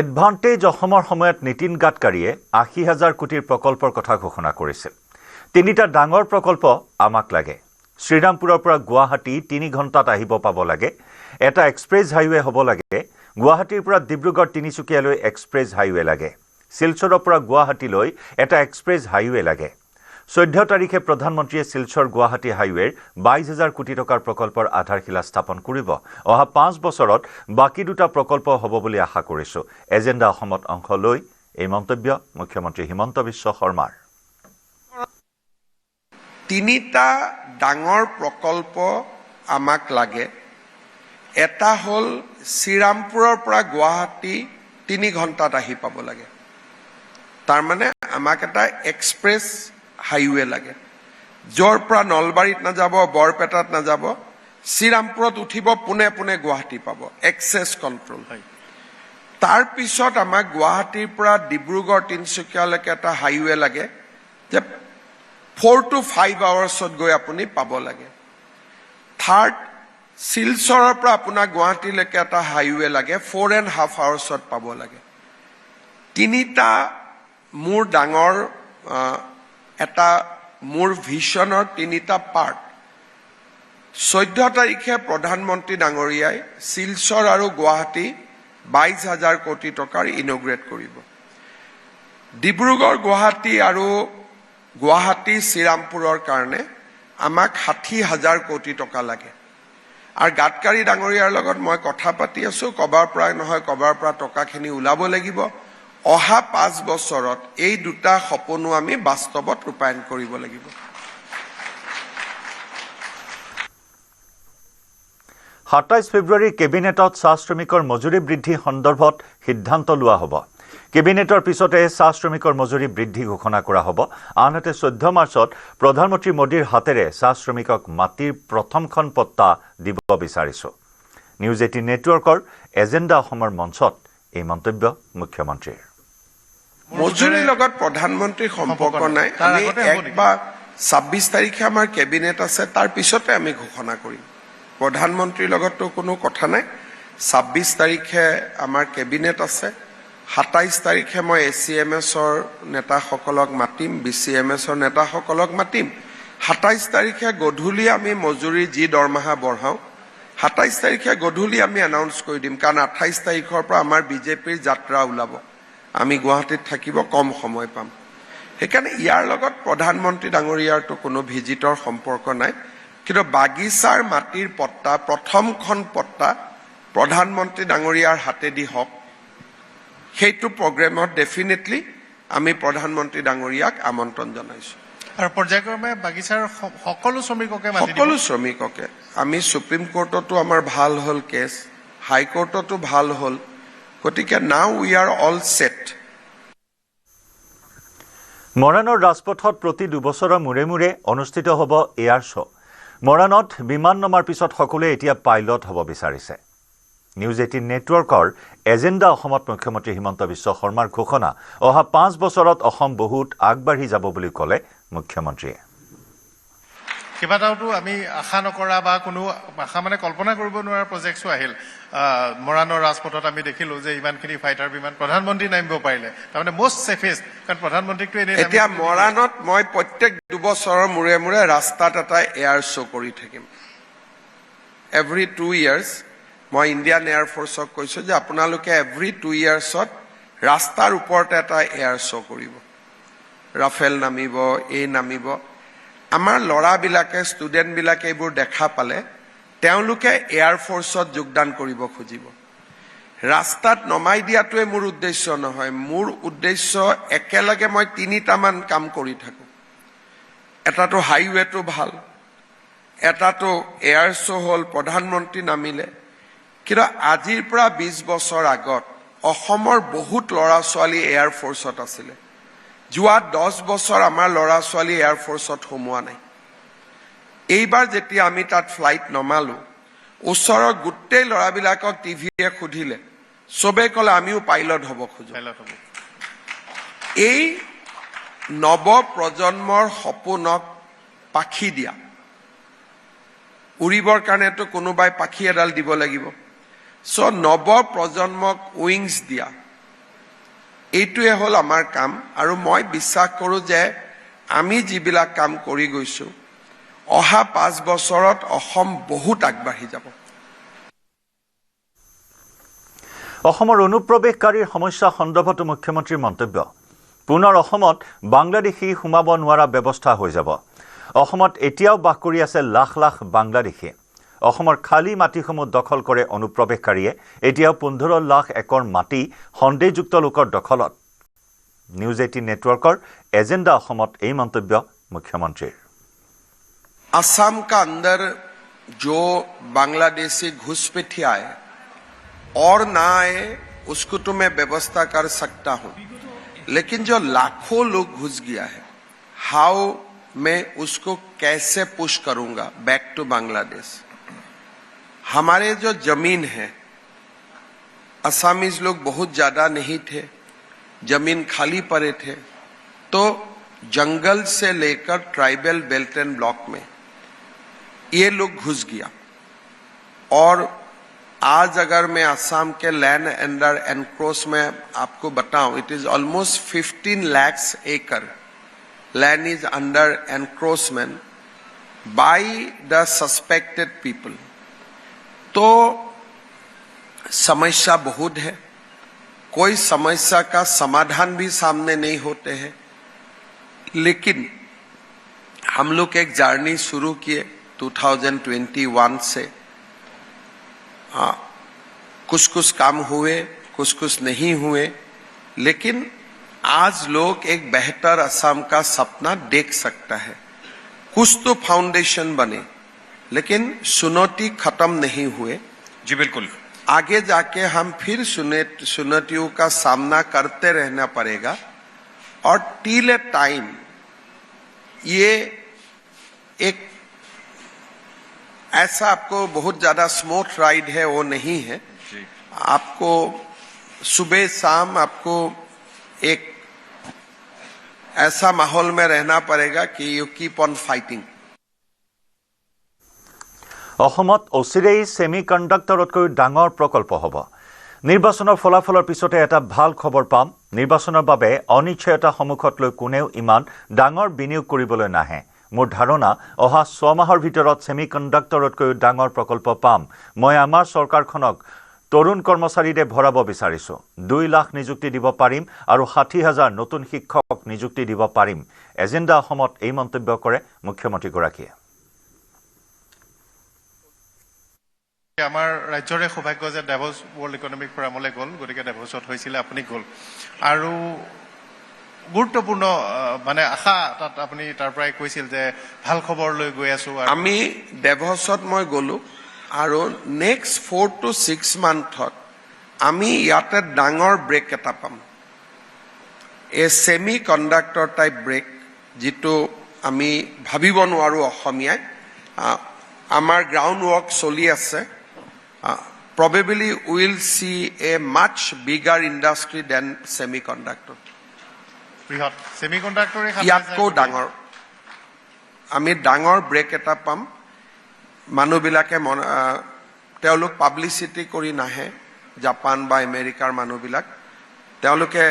এডভান্টেজ অসমৰ সময়ত নীতিন গাডকাৰীয়ে 80,000 কোটিৰ প্ৰকল্পৰ কথা ঘোষণা কৰিছিল। 3টা ডাঙৰ প্ৰকল্প আমাক লাগে। শ্ৰীৰামপুৰৰ পৰা গুৱাহাটী 3 ঘণ্টাত আহিব পাব লাগে। এটা এক্সপ্ৰেছ হাইৱে হ'ব লাগে। গুৱাহাটীৰ পৰা ডিব্ৰুগড় তিনিচুকীয়ালৈ এক্সপ্ৰেছ হাইৱে লাগে। শিলচৰৰ পৰা গুৱাহাটীলৈ এটা এক্সপ্ৰেছ হাইৱে লাগে। 14 তাৰিখে প্ৰধানমন্ত্ৰীয়ে শিলচৰ গুৱাহাটী হাইৱেৰ 22,000 কোটি টকাৰ প্ৰকল্পৰ আধাৰশিলা স্থাপন কৰিব। অহা 5 বছৰত বাকি দুটা প্ৰকল্প হ'ব বুলি আশা কৰিছো। এজেণ্ডা অসমত অংশ লৈ এই মন্তব্য মুখ্যমন্ত্ৰী হিমন্ত বিশ্ব শৰ্মাৰ। তিনিটা ডাঙৰ প্ৰকল্প আমাক লাগে। এটা হ'ল শ্ৰীৰামপুৰৰ পৰা গুৱাহাটী 3 ঘণ্টাত আহি পাব লাগে। তাৰ মানে আমাক এটা এক্সপ্ৰেছ হাইৱে লাগে, য'ৰ পৰা নলবাৰীত নাযাব, বৰপেটাত নাযাব, শ্ৰীৰামপুৰত উঠিব, পোনে পোনে গুৱাহাটী পাব, এক্সেছ কণ্ট্ৰল। তাৰ পিছত আমাক গুৱাহাটীৰ পৰা ডিব্ৰুগড় তিনিচুকীয়ালৈকে এটা হাইৱে লাগে, যে 4 to 5 আৱাৰ্ছত গৈ আপুনি পাব লাগে। থাৰ্ড, শিলচৰৰ পৰা আপোনাৰ গুৱাহাটীলৈকে এটা হাইৱে লাগে, 4.5 আৱাৰ্ছত পাব লাগে। তিনিটা মোৰ ডাঙৰ এটা মোৰ ভিছনৰ তিনিটা পাৰ্ট। 14 তাৰিখে প্ৰধানমন্ত্ৰী ডাঙৰীয়াই শিলচৰ আৰু গুৱাহাটী 22,000 কোটি টকাৰ ইনগ্ৰেট কৰিব। ডিব্ৰুগড় গুৱাহাটী আৰু গুৱাহাটী শ্ৰীৰামপুৰৰ কাৰণে আমাক 60,000 কোটি টকা লাগে। আৰু গাডকাৰী ডাঙৰীয়াৰ লগত মই কথা পাতি আছো, কবাৰ পৰা নহয় কবাৰ পৰা টকাখিনি ওলাব লাগিব। অহা 5 বছৰত এই দুটা সপোনো আমি বাস্তৱত ৰূপায়ণ কৰিব লাগিব। 27 ফেব্ৰুৱাৰী কেবিনেটত চাহ শ্ৰমিকৰ মজুৰি বৃদ্ধি সন্দৰ্ভত সিদ্ধান্ত লোৱা হ'ব। কেবিনেটৰ পিছতে চাহ শ্ৰমিকৰ মজুৰি বৃদ্ধি ঘোষণা কৰা হ'ব। আনহাতে 14 মাৰ্চত প্ৰধানমন্ত্ৰী মোদীৰ হাতেৰে চাহ শ্ৰমিকক মাটিৰ প্ৰথমখন পট্টা দিব বিচাৰিছো। নিউজ 18 নেটৱৰ্কৰ এজেণ্ডা অসমৰ মঞ্চত এই মন্তব্য মুখ্যমন্ত্ৰীৰ। মজুৰিৰ লগত প্ৰধানমন্ত্ৰীৰ সম্পৰ্ক নাই। আমি 1 বা 26 তাৰিখে আমাৰ কেবিনেট আছে, তাৰ পিছতে আমি ঘোষণা কৰিম। প্ৰধানমন্ত্ৰীৰ লগততো কোনো কথা নাই। 26 তাৰিখে আমাৰ কেবিনেট আছে। 27 তাৰিখে মই ACMSৰ নেতাসকলক মাতিম, BCMSৰ নেতাসকলক মাতিম। 27 তাৰিখে গধূলি আমি মজুৰি যি দৰমহা বঢ়াওঁ, 27 তাৰিখে গধূলি আমি এনাউন্স কৰি দিম। কাৰণ 28 তাৰিখৰ পৰা আমাৰ বিজেপিৰ যাত্ৰা ওলাব। আমি গুৱাহাটীত থাকিব, কম সময় পাম। সেইকাৰণে ইয়াৰ লগত প্ৰধানমন্ত্ৰী ডাঙৰীয়াৰতো কোনো ভিজিটৰ সম্পৰ্ক নাই। কিন্তু বাগিচাৰ মাটিৰ পট্টা, প্ৰথমখন পট্টা প্ৰধানমন্ত্ৰী ডাঙৰীয়াৰ হাতেদি হওক, সেইটো প্ৰগ্ৰেমত ডেফিনেটলি আমি প্ৰধানমন্ত্ৰী ডাঙৰীয়াক আমন্ত্ৰণ জনাইছো। আৰু পৰ্যায়ক্ৰমে বাগিচাৰ সকলো শ্ৰমিককে আমি সুপ্ৰিম কোৰ্টতো আমাৰ ভাল হ'ল কেছ, হাইকোৰ্টতো ভাল হ'ল। গতিকে now we are all set. মৰাণৰ ৰাজপথত প্ৰতি 2 বছৰৰ মূৰে মূৰে অনুষ্ঠিত হ'ব এয়াৰ শ্ব'। মৰাণত বিমান নমাৰ পিছত সকলোৱে এতিয়া পাইলট হ'ব বিচাৰিছে। নিউজ 18 নেটৱৰ্কৰ এজেণ্ডা অসমত মুখ্যমন্ত্ৰী হিমন্ত বিশ্ব শৰ্মাৰ ঘোষণা। অহা 5 বছৰত অসম বহুত আগবাঢ়ি যাব বুলি ক'লে মুখ্যমন্ত্ৰীয়ে। কেইবাটাওতো আমি আশা নকৰা বা কোনো আশা মানে কল্পনা কৰিব নোৱাৰা প্ৰজেক্টছো আহিল। মৰাণৰ ৰাজপথত আমি দেখিলো যে ইমানখিনি ফাইটাৰ বিমান প্ৰধানমন্ত্ৰী নামিব পাৰিলে, তাৰমানে মষ্ট ছেফেষ্ট। কাৰণ প্ৰধানমন্ত্ৰীকটো এতিয়া মৰাণত মই প্ৰত্যেক 2 বছৰৰ মূৰে মূৰে ৰাস্তাত এটা এয়াৰ শ্ব' কৰি থাকিম। এভৰি 2 ইয়াৰ্ছ মই ইণ্ডিয়ান এয়াৰফৰ্চক কৈছো যে আপোনালোকে এভৰি 2 ইয়াৰ্ছত ৰাস্তাৰ ওপৰতে এটা এয়াৰ শ্ব' কৰিব। ৰাফেল নামিব, নামিব। আমাৰ ল'ৰাবিলাকে, ষ্টুডেণ্টবিলাকে এইবোৰ দেখা পালে তেওঁলোকে এয়াৰফৰ্চত যোগদান কৰিব খুজিব। ৰাস্তাত নমাই দিয়াটোৱে মোৰ উদ্দেশ্য নহয়। মোৰ উদ্দেশ্য একেলগে মই 3টামান কাম কৰি থাকো। এটাতো হাইৱেটো ভাল, এটাতো এয়াৰ শ্ব' হ'ল, প্ৰধানমন্ত্ৰী নামিলে। কিন্তু আজিৰ পৰা 20 বছৰ আগত অসমৰ বহুত ল'ৰা ছোৱালী এয়াৰফৰ্চত আছিলে। যোৱা 10 বছৰ আমাৰ ল'ৰা ছোৱালী এয়াৰফৰ্চত সোমোৱা নাই। এইবাৰ যেতিয়া আমি তাত ফ্লাইট নমালো, ওচৰৰ গোটেই ল'ৰাবিলাকক টিভিয়ে সুধিলে, চবে ক'লে আমিও পাইলট হ'ব খোজো। এই নৱ প্ৰজন্মৰ সপোনক পাখি দিয়া। উৰিবৰ কাৰণেতো কোনোবাই পাখি এডাল দিব লাগিব। নৱ প্ৰজন্মক উইংছ দিয়া, এইটোৱে হ'ল আমাৰ কাম। আৰু মই বিশ্বাস কৰোঁ যে আমি যিবিলাক কাম কৰি গৈছো, অহা 5 বছৰত অসম বহুত আগবাঢ়ি যাব। অসমৰ অনুপ্ৰৱেশকাৰীৰ সমস্যা সন্দৰ্ভতো মুখ্যমন্ত্ৰীৰ মন্তব্য। পুনৰ অসমত বাংলাদেশী সোমাব নোৱাৰা ব্যৱস্থা হৈ যাব অসমত এতিয়াও বাস কৰি আছে লাখ লাখ বাংলাদেশী অসমৰ খালী মাটিসমূহ দখল কৰে অনুপ্ৰৱেশকাৰীয়ে এতিয়াও 15 লাখ একৰ মাটি সন্দেহযুক্ত লোকৰ দখলত নিউজ 18 নেটৱৰ্কৰ एजेंडा असमत এই মন্তব্য मुख्यमंत्री असम का अंदर जो बांग्लादेशी घुसपैठिया आए और ना आए उसको तो मैं व्यवस्था कर सकता हूं लेकिन जो लाखों लोग घुस गया है हाउ मैं उसको कैसे पुश करूंगा बैक टू बांग्लादेश हमारे जो जमीन है असमीज लोग बहुत ज्यादा नहीं थे जमीन खाली पड़े थे तो जंगल से लेकर ट्राइबल बेल्ट एंड ब्लॉक में ये लोग घुस गया और आज अगर मैं असम के लैंड अंडर एनक्रोच में आपको बताऊं इट इज ऑलमोस्ट 15 लाख एकड़ land is under encroachment by the suspected people तो समस्या बहुत है कोई समस्या का समाधान भी सामने नहीं होते हैं लेकिन हम लोग एक जर्नी शुरू किए 2021 से कुछ काम हुए कुछ नहीं हुए लेकिन आज लोग एक बेहतर असम का सपना देख सकता है कुछ तो फाउंडेशन बने लेकिन चुनौती खत्म नहीं हुए जी बिल्कुल आगे जाके हम फिर चुनौतियों का सामना करते रहना पड़ेगा और टिल ए टाइम ये एक ऐसा आपको बहुत ज्यादा स्मूथ राइड है वो नहीं है आपको सुबह शाम आपको एक ऐसा माहौल में रहना पड़ेगा कि यू कीप ऑन फाइटिंग অসমত অচিৰেই সেমিকণ্ডাক্টৰতকৈ ডাঙৰ প্ৰকল্প হ'ব নিৰ্বাচনৰ ফলাফলৰ পিছতে এটা ভাল খবৰ পাম নিৰ্বাচনৰ বাবে অনিশ্চয়তা সন্মুখত লৈ কোনেও ইমান ডাঙৰ বিনিয়োগ কৰিবলৈ নাহে মোৰ ধাৰণা অহা 6 মাহৰ ভিতৰত সেমিকণ্ডাক্টৰতকৈ ডাঙৰ প্ৰকল্প পাম মই আমাৰ চৰকাৰখনক তৰুণ কৰ্মচাৰীৰে ভৰাব বিচাৰিছো 2 লাখ নিযুক্তি দিব পাৰিম আৰু 60,000 নতুন শিক্ষক নিযুক্তি দিব পাৰিম এজেন্ডা অসমত এই মন্তব্য কৰে মুখ্যমন্ত্ৰী গৰাকীয়ে আমাৰ ৰাজ্যৰে সৌভাগ্য যে ডাভোছ ৱৰ্ল্ড ইকনমিক ফৰামলৈ গ'ল গতিকে ডাভোছত হৈছিলে আপুনি গ'ল আৰু গুৰুত্বপূৰ্ণ মানে আশা তাত আপুনি তাৰ পৰাই কৈছিল যে ভাল খবৰ লৈ গৈ আছো আমি ডাভোছত মই গ'লো আৰু নেক্সট 4 to 6 মান্থত আমি ইয়াতে ডাঙৰ ব্ৰেক এটা পাম এ সেমি কণ্ডাক্টৰ টাইপ ব্ৰেক যেটো আমি ভাবিব নোৱাৰো অসমীয়াই আমাৰ গ্ৰাউণ্ড ৱৰ্ক চলি আছে probably we will see a much bigger industry than semiconductor. Bihot semiconductor ইয়াতকৈ ডাঙৰ আমি ডাঙৰ ব্ৰেক এটা পাম মানুহবিলাকে তেওঁলোক পাব্লিচিটি কৰি নাহে জাপান বা আমেৰিকাৰ মানুহবিলাক তেওঁলোকে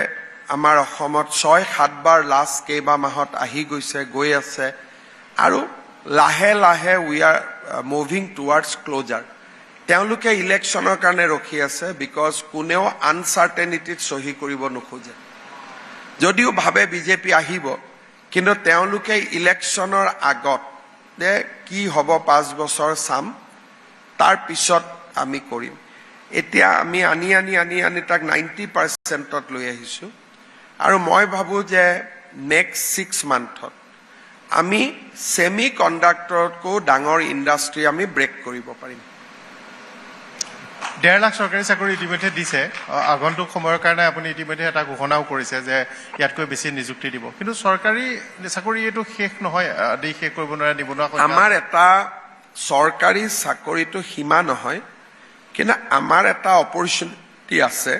আমাৰ অসমত 6-7 বাৰ লাষ্ট কেইবা মাহত আহি গৈছে গৈ আছে আৰু লাহে লাহে we are moving towards closure তেওঁলোকে ইলেকশ্যনৰ কাৰণে ৰখি আছে বিকজ কোনেও আনসাৰ্টেনিটিত সহি কৰিব নোখোজে যদিও ভাবে বিজেপি আহিব কিন্তু তেওঁলোকে ইলেকশ্যনৰ আগত যে কি হ'ব 5 বছৰ চাম তাৰ পিছত আমি কৰিম এতিয়া আমি আনি তাক 90%ত লৈ আহিছো আৰু মই ভাবো যে নেক্সট 6 মান্থত আমি সেমি কণ্ডাক্টৰতকৈ ডাঙৰ ইণ্ডাষ্ট্ৰি আমি ব্ৰেক কৰিব পাৰিম 1.5 লাখ চৰকাৰী চাকৰি ইতিমধ্যে দিছে আগন্তুক সময়ৰ কাৰণে আপুনি ইতিমধ্যে এটা ঘোষণাও কৰিছে যে ইয়াতকৈ বেছি নিযুক্তি দিব কিন্তু চৰকাৰী চাকৰি এটো শেষ নহয় দেই শেষ কৰিব নোৱাৰে নিবনুৱা আমাৰ এটা চৰকাৰী চাকৰিটো সীমা নহয় কিন্তু আমাৰ এটা অপৰচুনিটি আছে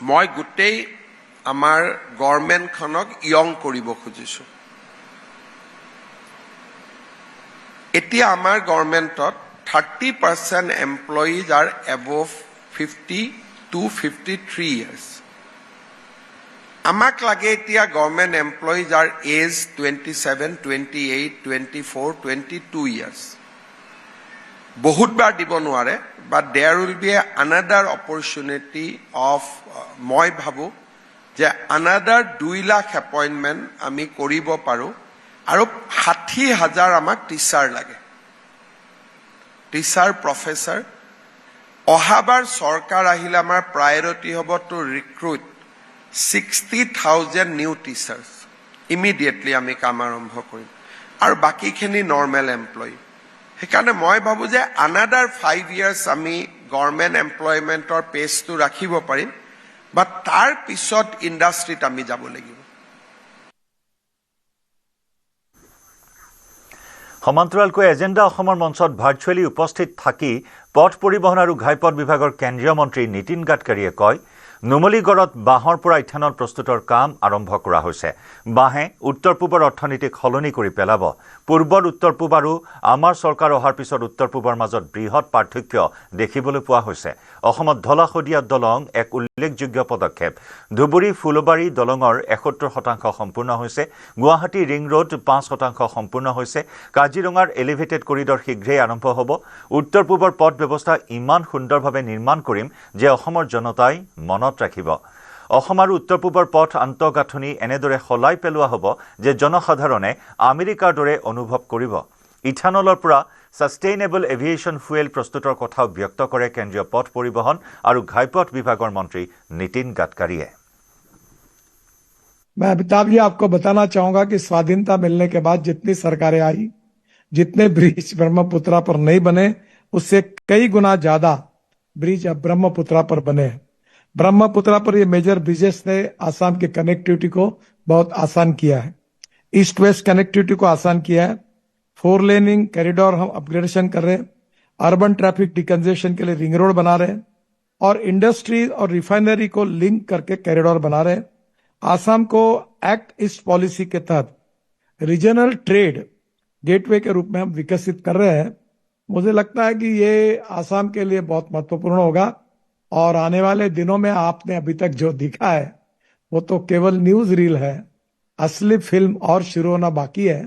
মই গোটেই আমাৰ গভৰ্ণমেণ্টখনক ইয়ং কৰিব খুজিছো এতিয়া আমাৰ গভৰ্ণমেণ্টত 30% employees are above 50 to 53 years. Amak lage etia government employees are age 27, 28, 24, 22 years. Bahut bar dibo noare, but there will be another opportunity of moi bhabu যে আনাদাৰ 2 লাখ এপইণ্টমেণ্ট আমি কৰিব পাৰোঁ আৰু 60,000 আমাক টিচাৰ লাগে, টিচাৰ প্ৰফেচাৰ। অহাবাৰ চৰকাৰ আহিলে আমাৰ প্ৰায়ৰিটি হ'ব two recruit 60,000 new teachers. Immediately আমি কাম আৰম্ভ কৰিম আৰু বাকীখিনি নৰ্মেল এমপ্লয়ী। সেইকাৰণে মই ভাবোঁ যে আনাদাৰ 5 years আমি গভৰ্ণমেণ্ট এমপ্লয়মেণ্টৰ পেজটো ৰাখিব পাৰিম, বাট তাৰ পিছত ইণ্ডাষ্ট্ৰীত আমি যাব লাগিব। সমান্তৰালকৈ এজেণ্ডা অসমৰ মঞ্চত ভাৰ্চুৱেলি উপস্থিত থাকি পথ পৰিবহণ আৰু ঘাইপথ বিভাগৰ কেন্দ্ৰীয় মন্ত্ৰী নীতিন গাডকাৰীয়ে কয়, নুমলীগড়ত বাঁহৰ পৰা ইথানল প্ৰস্তুতৰ কাম আৰম্ভ কৰা হৈছে। বাঁহে উত্তৰ পূবৰ অৰ্থনীতিক সলনি কৰি পেলাব। পূৰ্বৰ উত্তৰ পূব আৰু আমাৰ চৰকাৰ অহাৰ পিছত উত্তৰ পূবৰ মাজত বৃহৎ পাৰ্থক্য দেখিবলৈ পোৱা হৈছে। অসমত ধলা-শদিয়া দলং এক উল্লেখযোগ্য পদক্ষেপ। ধুবুৰী ফুলবাৰী দলঙৰ 71% সম্পূৰ্ণ হৈছে। গুৱাহাটী ৰিং ৰোড 5% সম্পূৰ্ণ হৈছে। কাজিৰঙাৰ এলিভেটেড কৰিডৰ শীঘ্ৰেই আৰম্ভ হ'ব। উত্তৰ পূবৰ পথ ব্যৱস্থা ইমান সুন্দৰভাৱে নিৰ্মাণ কৰিম যে অসমৰ জনতাই মনত ৰাখিব। অসম আৰু উত্তৰ পূবৰ পথ আন্তঃগাঁথনি এনেদৰে সলাই পেলোৱা হ'ব যে জনসাধাৰণে আমেৰিকাৰ দৰে অনুভৱ কৰিব। ইথানলৰ পৰা ছাষ্টেইনেবল এভিয়েশ্যন ফুৱেল প্ৰস্তুতৰ কথাও ব্যক্ত কৰে কেন্দ্ৰীয় পথ পৰিবহণ আৰু ঘাইপথ বিভাগৰ মন্ত্ৰী নীতিন গাডকাৰীয়ে। मैं अमिताभ जी आपको बताना चाहूंगा कि स्वाधीनता मिलने के बाद जितनी सरकारें आई, जितने ब्रिज ब्रह्मपुत्रा पर नहीं बने, उससे कई गुना ज्यादा ब्रिज अब ब्रह्मपुत्रा पर बने हैं। ब्रह्मपुत्रा पर ये मेजर ब्रिजेस ने आसाम की कनेक्टिविटी को बहुत आसान किया है, ईस्ट वेस्ट कनेक्टिविटी को आसान किया है। 4 लेनिंग कॉरिडोर हम अपग्रेडेशन कर रहे हैं, अर्बन ट्रैफिक डिकंजेशन के लिए रिंग रोड बना रहे हैं और इंडस्ट्री और रिफाइनरी को लिंक करके कॉरिडोर बना रहे हैं। आसाम को एक्ट ईस्ट पॉलिसी के तहत रीजनल ट्रेड गेटवे के रूप में हम विकसित कर रहे हैं। मुझे लगता है कि ये आसाम के लिए बहुत महत्वपूर्ण होगा और आने वाले दिनों में आपने अभी तक जो दिखा है वो तो केवल न्यूज रील है, असली फिल्म और शुरू होना बाकी है।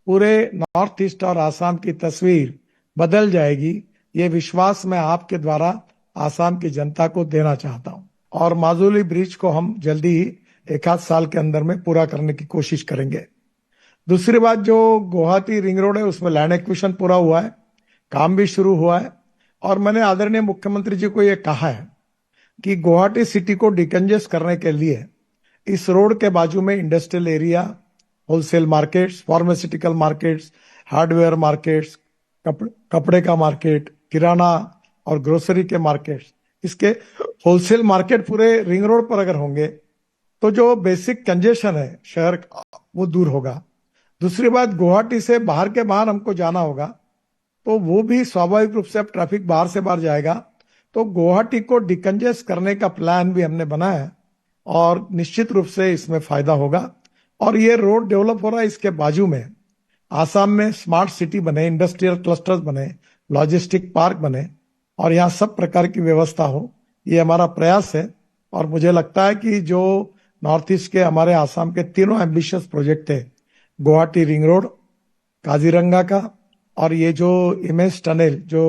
पूरे नॉर्थ ईस्ट और आसाम की तस्वीर बदल जाएगी, ये विश्वास मैं आपके द्वारा आसाम की जनता को देना चाहता हूं और माजुली ब्रिज को हम जल्दी ही 1 साल के अंदर में पूरा करने की कोशिश करेंगे। दूसरी बात, जो गुवाहाटी रिंग रोड है उसमें लैंड एक्विजिशन पूरा हुआ है, काम भी शुरू हुआ है और मैंने आदरणीय मुख्यमंत्री जी को यह कहा है कि गुवाहाटी सिटी को डिकंजेस्ट करने के लिए इस रोड के बाजू में industrial area, wholesale markets, pharmaceutical markets, hardware markets, कपड़े का मार्केट, किराना और ग्रोसरी के मार्केट्स, इसके होलसेल मार्केट पूरे रिंग रोड पर अगर होंगे तो जो बेसिक कंजेशन है शहर का वो दूर होगा। दूसरी बात, गुवाहाटी से बाहर के बाहर हमको जाना होगा तो वो भी स्वाभाविक रूप से अब ट्रैफिक बाहर से बाहर जाएगा, तो गुवाहाटी को डिकंजेस्ट करने का प्लान भी हमने बनाया है और निश्चित रूप से इसमें फायदा होगा। और ये रोड डेवलप हो रहा है, इसके बाजू में आसाम में स्मार्ट सिटी बने, इंडस्ट्रियल क्लस्टर्स बने, लॉजिस्टिक पार्क बने और यहाँ सब प्रकार की व्यवस्था हो, ये हमारा प्रयास है। और मुझे लगता है कि जो नॉर्थ ईस्ट के हमारे आसाम के तीनों एम्बिशियस प्रोजेक्ट थे, गुवाहाटी रिंग रोड, काजीरंगा का और ये जो इमेज टनल जो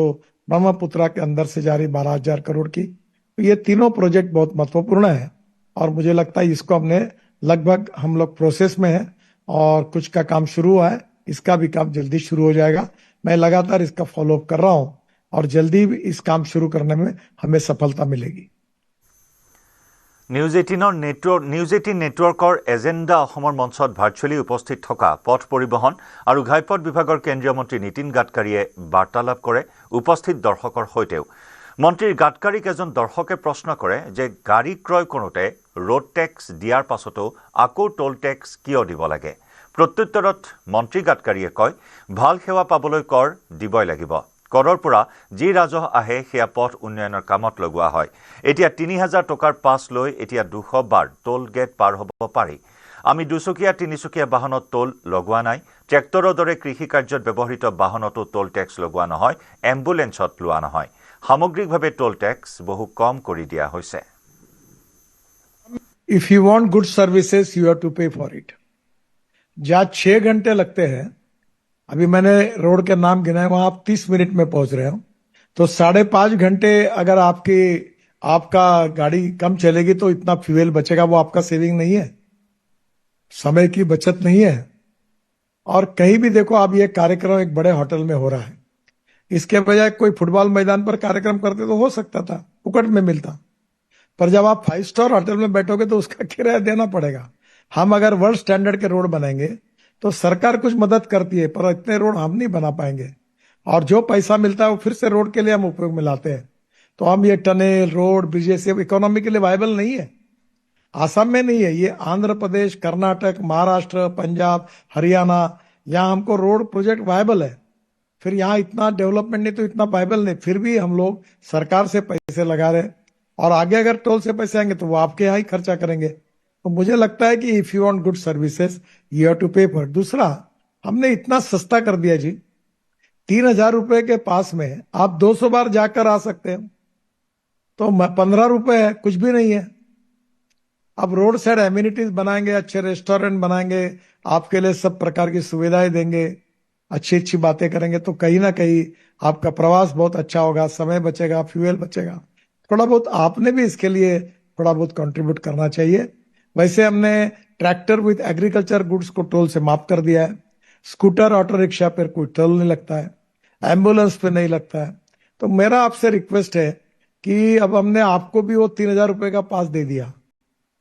ब्रह्मपुत्रा के अंदर से जा रही 12,000 करोड़ की, तो ये तीनों प्रोजेक्ट बहुत महत्वपूर्ण है और मुझे लगता है इसको हमने लगभग हम लोग प्रोसेस में है और कुछ का काम शुरू हुआ है, इसका भी काम जल्दी शुरू हो जाएगा। मैं लगातार इसका फॉलोअप कर रहा हूं और जल्दी इस काम शुरू करने में हमें सफलता मिलेगी। নিউজ 18 নেটৱৰ্কৰ এজেণ্ডা অসমৰ মঞ্চত ভাৰ্চুৱেলি উপস্থিত থকা পথ পৰিবহণ আৰু ঘাইপথ বিভাগৰ কেন্দ্ৰীয় মন্ত্ৰী নীতিন গাডকাৰীয়ে বাৰ্তালাপ কৰে উপস্থিত দৰ্শকৰ সৈতেও। মন্ত্ৰী গাডকাৰীক এজন দৰ্শকে প্ৰশ্ন কৰে যে গাড়ী ক্ৰয় কৰোঁতে ৰোড টেক্স দিয়াৰ পাছতো আকৌ টোল টেক্স কিয় দিব লাগে। প্ৰত্যুত্তৰত মন্ত্ৰী গাডকাৰীয়ে কয়, ভাল সেৱা পাবলৈ কৰ দিবই লাগিব। কৰৰ পৰা যি ৰাজহ আহে সেয়া পথ উন্নয়নৰ কামত লগোৱা হয়। এতিয়া ৩,০০০ টকাৰ পাছ লৈ এতিয়া ২০০ বাৰ টোল গেট পাৰ হ'ব পাৰি। আমি দুচকীয়া তিনিচকীয়া বাহনত টোল লগোৱা নাই। ট্ৰেক্টৰৰ দৰে কৃষি কাৰ্যত ব্যৱহৃত বাহনতো টোল টেক্স লগোৱা নহয়, এম্বুলেন্সত লোৱা নহয়। সামগ্ৰিকভাৱে টোল টেক্স বহু কম কৰি দিয়া হৈছে। If you want good services, you have to pay for it. जहाँ 6 घंटे लगते हैं, अभी मैंने रोड के नाम गिनाए, वहां आप 30 मिनट में पहुंच रहे हो, तो 5.5 घंटे अगर आपकी आपका गाड़ी कम चलेगी तो इतना फ्यूल बचेगा, वो आपका सेविंग नहीं है, समय की बचत नहीं है। और कहीं भी देखो, अब ये कार्यक्रम एक बड़े होटल में हो रहा है, इसके बजाय कोई फुटबॉल मैदान पर कार्यक्रम करते तो हो सकता था, फुकट में मिलता। पर जब आप 5 स्टार होटल में बैठोगे तो उसका किराया देना पड़ेगा। हम अगर वर्ल्ड स्टैंडर्ड के रोड बनाएंगे तो सरकार कुछ मदद करती है, पर इतने रोड हम नहीं बना पाएंगे, और जो पैसा मिलता है वो फिर से रोड के लिए हम उपयोग में लाते हैं। तो हम ये टनल, रोड, ब्रिजेस ये इकोनॉमी के लिए वायबल नहीं है। आसाम में नहीं है, ये आंध्र प्रदेश, कर्नाटक, महाराष्ट्र, पंजाब, हरियाणा, यहाँ हमको रोड प्रोजेक्ट वायबल है। फिर यहाँ इतना डेवलपमेंट नहीं तो इतना वायबल नहीं, फिर भी हम लोग सरकार से पैसे लगा रहे हैं, और आगे अगर टोल से पैसे आएंगे तो वो आपके यहाँ ही खर्चा करेंगे। तो मुझे लगता है कि if you want good services you have to pay for. दूसरा, हमने इतना सस्ता कर दिया जी, 3,000 रुपए के पास में आप 200 बार जाकर आ सकते हैं, तो 15 रुपए है, कुछ भी नहीं है। अब रोड साइड एम्यूनिटीज बनाएंगे, अच्छे रेस्टोरेंट बनाएंगे, आपके लिए सब प्रकार की सुविधाएं देंगे, अच्छी अच्छी बातें करेंगे, तो कहीं ना कहीं आपका प्रवास बहुत अच्छा होगा, समय बचेगा, फ्यूल बचेगा। थोड़ा बहुत आपने भी इसके लिए थोड़ा बहुत कंट्रीब्यूट करना चाहिए। वैसे हमने ट्रैक्टर विद एग्रीकल्चर गुड्स को टोल से माफ कर दिया है, स्कूटर, ऑटो रिक्शा पर कोई टोल नहीं लगता है, एम्बुलेंस पे नहीं लगता है। तो मेरा आपसे रिक्वेस्ट है कि अब हमने आपको भी वो 3,000 रुपए का पास दे दिया,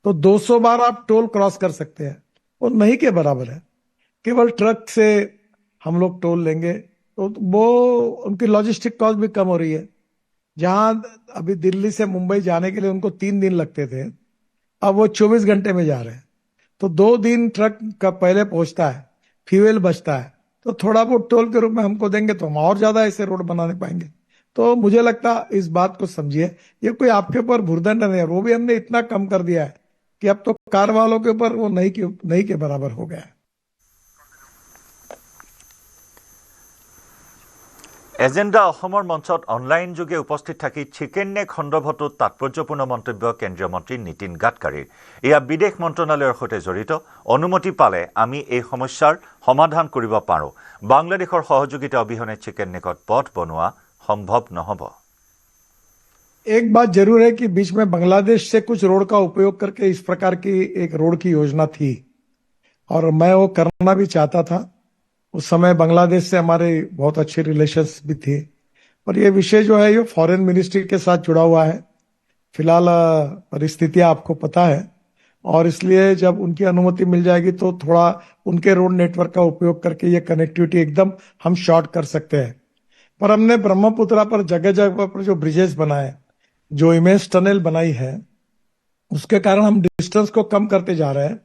तो 200 बार आप टोल क्रॉस कर सकते हैं, वो नहीं के बराबर है। केवल ट्रक से हम लोग टोल लेंगे तो वो उनकी लॉजिस्टिक कॉस्ट भी कम हो रही है। जहां अभी दिल्ली से मुंबई जाने के लिए उनको 3 दिन लगते थे, अब वो 24 घंटे में जा रहे हैं। तो 2 दिन ट्रक का पहले पहुंचता है, फ्यूल बचता है, तो थोड़ा बहुत टोल के रूप में हमको देंगे तो हम और ज्यादा ऐसे रोड बनाने पाएंगे। तो मुझे लगता है इस बात को समझिए, ये कोई आपके ऊपर भुर्दंड नहीं है, वो भी हमने इतना कम कर दिया है कि अब तो कार वालों के ऊपर वो नहीं के बराबर हो गया है। এজেণ্ডা অসমৰ মঞ্চত অনলাইন যোগে উপস্থিত থাকি চিকেন নেক সন্দৰ্ভতো তাৎপৰ্যপূৰ্ণ মন্তব্য কেন্দ্ৰীয় মন্ত্ৰী নীতিন গাডকাৰীৰ। এয়া বিদেশ মন্ত্ৰণালয়ৰ সৈতে জড়িত। অনুমতি পালে আমি এই সমস্যাৰ সমাধান কৰিব পাৰোঁ। বাংলাদেশৰ সহযোগিতা অবিহনে চিকেন নেকত পথ বনোৱা সম্ভৱ নহ'ব। एक बात जरूर है कि बीच में बांग्लादेश से कुछ रोड का उपयोग करके इस प्रकार की एक रोड की योजना थी, और मैं वो करना भी चाहता था। उस समय बांग्लादेश से हमारे बहुत अच्छे रिलेशंस भी थे, पर ये विषय जो है ये फॉरेन मिनिस्ट्री के साथ जुड़ा हुआ है। फिलहाल परिस्थितियां आपको पता है, और इसलिए जब उनकी अनुमति मिल जाएगी तो थोड़ा उनके रोड नेटवर्क का उपयोग करके ये कनेक्टिविटी एकदम हम शॉर्ट कर सकते हैं। पर हमने ब्रह्मपुत्रा पर जगह जगह पर जो ब्रिजेस बनाए, जो इमेज टनल बनाई है, उसके कारण हम डिस्टेंस को कम करते जा रहे हैं।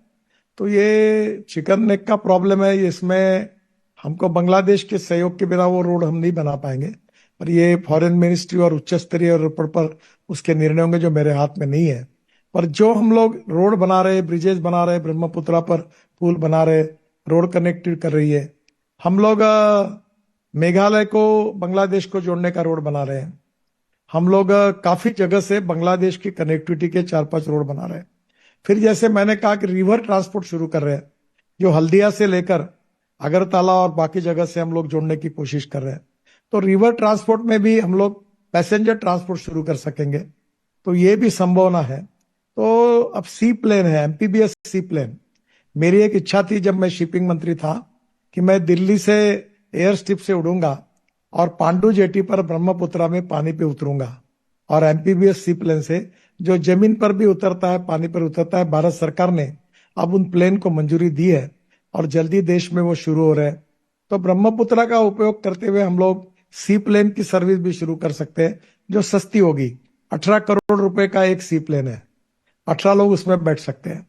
तो ये चिकन नेक का प्रॉब्लम है, इसमें हमको बांग्लादेश के सहयोग के बिना वो रोड हम नहीं बना पाएंगे। पर ये फॉरेन मिनिस्ट्री और उच्च स्तरीय पर उसके निर्णय होंगे, जो मेरे हाथ में नहीं है। पर जो हम लोग रोड बना रहे, ब्रिजेस बना रहे, ब्रह्मपुत्रा पर पुल बना रहे, रोड कनेक्टेड कर रही है, हम लोग मेघालय को बांग्लादेश को जोड़ने का रोड बना रहे हैं। हम लोग काफी जगह से बांग्लादेश की कनेक्टिविटी के 4-5 रोड बना रहे हैं। फिर जैसे मैंने कहा कि रिवर ट्रांसपोर्ट शुरू कर रहे हैं, जो हल्दिया से लेकर अगरतला और बाकी जगह से हम लोग जोड़ने की कोशिश कर रहे हैं। तो रिवर ट्रांसपोर्ट में भी हम लोग पैसेंजर ट्रांसपोर्ट शुरू कर सकेंगे, तो ये भी संभावना है। तो अब सी प्लेन है, एमपीबीएस सी प्लेन। मेरी एक इच्छा थी जब मैं शिपिंग मंत्री था कि मैं दिल्ली से एयर स्ट्रिप से उड़ूंगा और पांडु जेटी पर ब्रह्मपुत्रा में पानी पे उतरूंगा, और एमपीबीएस सी प्लेन से जो जमीन पर भी उतरता है, पानी पर उतरता है। भारत सरकार ने अब उन प्लेन को मंजूरी दी है और जल्दी देश में वो शुरू हो रहे हैं। तो ब्रह्मपुत्रा का उपयोग करते हुए हम लोग सी प्लेन की सर्विस भी शुरू कर सकते हैं, जो सस्ती होगी। 18 करोड़ रुपए का एक सी प्लेन है, 18 लोग उसमें बैठ सकते हैं,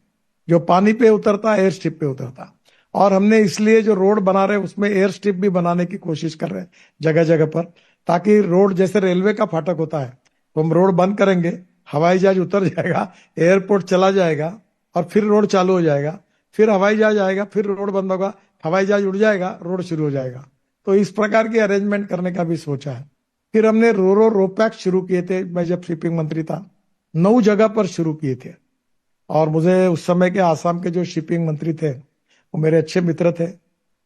जो पानी पे उतरता, एयर स्ट्रिप पे उतरता। और हमने इसलिए जो रोड बना रहे हैं उसमें एयर स्ट्रिप भी बनाने की कोशिश कर रहे हैं जगह जगह पर, ताकि रोड जैसे रेलवे का फाटक होता है तो हम रोड बंद करेंगे, हवाई जहाज उतर जाएगा, एयरपोर्ट चला जाएगा और फिर रोड चालू हो जाएगा, फिर हवाई जहाज आएगा, फिर रोड बंद होगा, हवाई जहाज उड़ जाएगा, रोड शुरू हो जाएगा। तो इस प्रकार की अरेंजमेंट करने का भी सोचा है। फिर हमने रोपैक्स शुरू किए थे, मैं जब शिपिंग मंत्री था 9 जगह पर शुरू किए थे। और मुझे उस समय के आसाम के जो शिपिंग मंत्री थे वो मेरे अच्छे मित्र थे,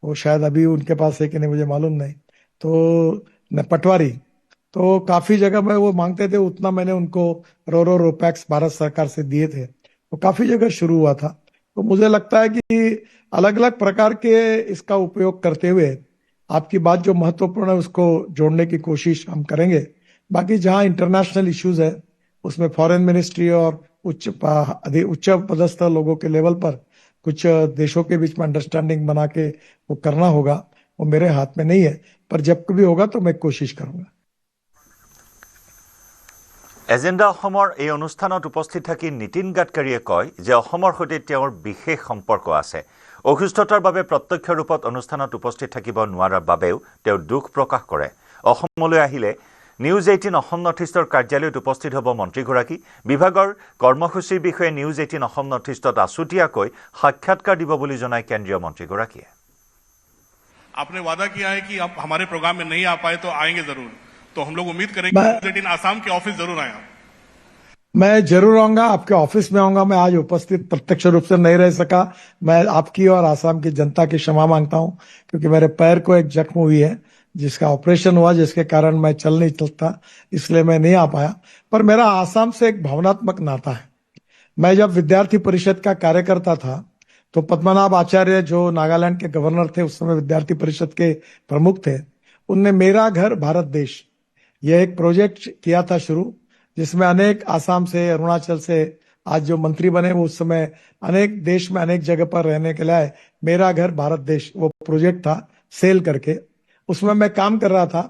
वो शायद अभी उनके पास है कि नहीं मुझे मालूम नहीं, तो न पटवारी। तो काफी जगह में वो मांगते थे, उतना मैंने उनको रो पैक्स भारत सरकार से दिए थे। तो काफी जगह शुरू हुआ था। तो मुझे लगता है कि अलग अलग प्रकार के इसका उपयोग करते हुए आपकी बात जो महत्वपूर्ण है उसको जोड़ने की कोशिश हम करेंगे। बाकी जहां इंटरनेशनल इश्यूज है उसमें फॉरेन मिनिस्ट्री और उच्च पदस्थ लोगों के लेवल पर कुछ देशों के बीच में अंडरस्टैंडिंग बना के वो करना होगा, वो मेरे हाथ में नहीं है, पर जब कभी होगा तो मैं कोशिश करूंगा। এজেণ্ডা অসমৰ এই অনুষ্ঠানত উপস্থিত থাকি নীতিন গাডকাৰীয়ে কয় যে অসমৰ সৈতে তেওঁৰ বিশেষ সম্পৰ্ক আছে। অসুস্থতাৰ বাবে প্ৰত্যক্ষ ৰূপত অনুষ্ঠানত উপস্থিত থাকিব নোৱাৰাৰ বাবেও তেওঁ দুখ প্ৰকাশ কৰে। অসমলৈ আহিলে নিউজ 18 অসম নৰ্থ ইষ্টৰ কাৰ্যালয়ত উপস্থিত হ'ব মন্ত্ৰীগৰাকী। বিভাগৰ কৰ্মসূচীৰ বিষয়ে নিউজ 18 অসম নৰ্থ ইষ্টত আছুতীয়াকৈ সাক্ষাৎকাৰ দিব বুলি জনায় কেন্দ্ৰীয় মন্ত্ৰীগৰাকীয়ে। आपने वादा किया है कि आप हमारे प्रोग्राम में नहीं आ पाए तो आएंगे जरूर, तो हम लोग उम्मीद करेंगे कि आसाम के ऑफिस जरूर आए। मैं जरूर आऊंगा, आपके ऑफिस में आऊंगा। मैं आज उपस्थित प्रत्यक्ष रूप से नहीं रह सका। मैं आपकी और आसाम की जनता की क्षमा मांगता हूं, क्योंकि मेरे पैर को एक जख्म हुई है जिसका ऑपरेशन हुआ, जिसके कारण मैं चल नहीं चलता, इसलिए मैं नहीं आ पाया। पर मेरा आसाम से एक भावनात्मक नाता है। मैं जब विद्यार्थी परिषद का कार्यकर्ता था तो पद्मनाभ आचार्य जो नागालैंड के गवर्नर थे, उस समय विद्यार्थी परिषद के प्रमुख थे, उनने मेरा घर भारत देश यह एक प्रोजेक्ट किया था शुरू, जिसमें अनेक आसाम से, अरुणाचल से आज जो मंत्री बने वो उस समय अनेक देश में अनेक जगह पर रहने के लिए मेरा घर भारत देश वो प्रोजेक्ट था सेल करके, उसमें मैं काम कर रहा था।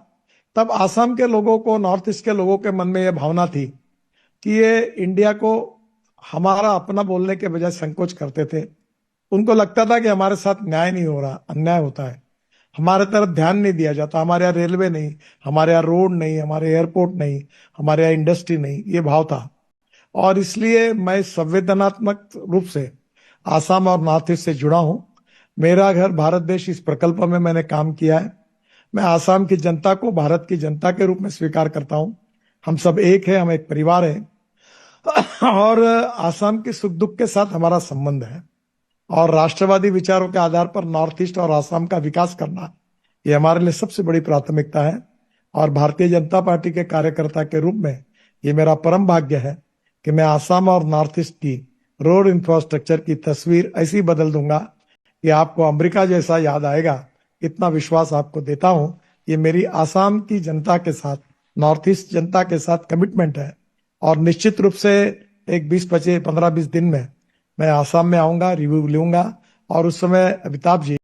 तब आसाम के लोगों को, नॉर्थ ईस्ट के लोगों के मन में यह भावना थी कि ये इंडिया को हमारा अपना बोलने के बजाय संकोच करते थे। उनको लगता था कि हमारे साथ न्याय नहीं हो रहा, अन्याय होता है, हमारे तरफ ध्यान नहीं दिया जाता, हमारे यहाँ रेलवे नहीं, हमारे यहाँ रोड नहीं, हमारे एयरपोर्ट नहीं, हमारे यहाँ इंडस्ट्री नहीं, ये भाव था। और इसलिए मैं संवेदनात्मक रूप से आसाम और नॉर्थ ईस्ट से जुड़ा हूं। मेरा घर भारत देश इस प्रकल्प में मैंने काम किया है। मैं आसाम की जनता को भारत की जनता के रूप में स्वीकार करता हूं। हम सब एक है, हम एक परिवार है और आसाम के सुख दुख के साथ हमारा संबंध है। और राष्ट्रवादी विचारों के आधार पर नॉर्थ ईस्ट और आसाम का विकास करना ये हमारे लिए सबसे बड़ी प्राथमिकता है। और भारतीय जनता पार्टी के कार्यकर्ता के रूप में ये मेरा परम भाग्य है कि मैं आसाम और नॉर्थ ईस्ट की रोड इंफ्रास्ट्रक्चर की तस्वीर ऐसी बदल दूंगा कि आपको अमेरिका जैसा याद आएगा। इतना विश्वास आपको देता हूं। ये मेरी आसाम की जनता के साथ, नॉर्थ ईस्ट जनता के साथ कमिटमेंट है। और निश्चित रूप से एक 15-20 दिन में मैं आसाम में आऊंगा, रिव्यू लूंगा। और उस समय अमिताभ जी,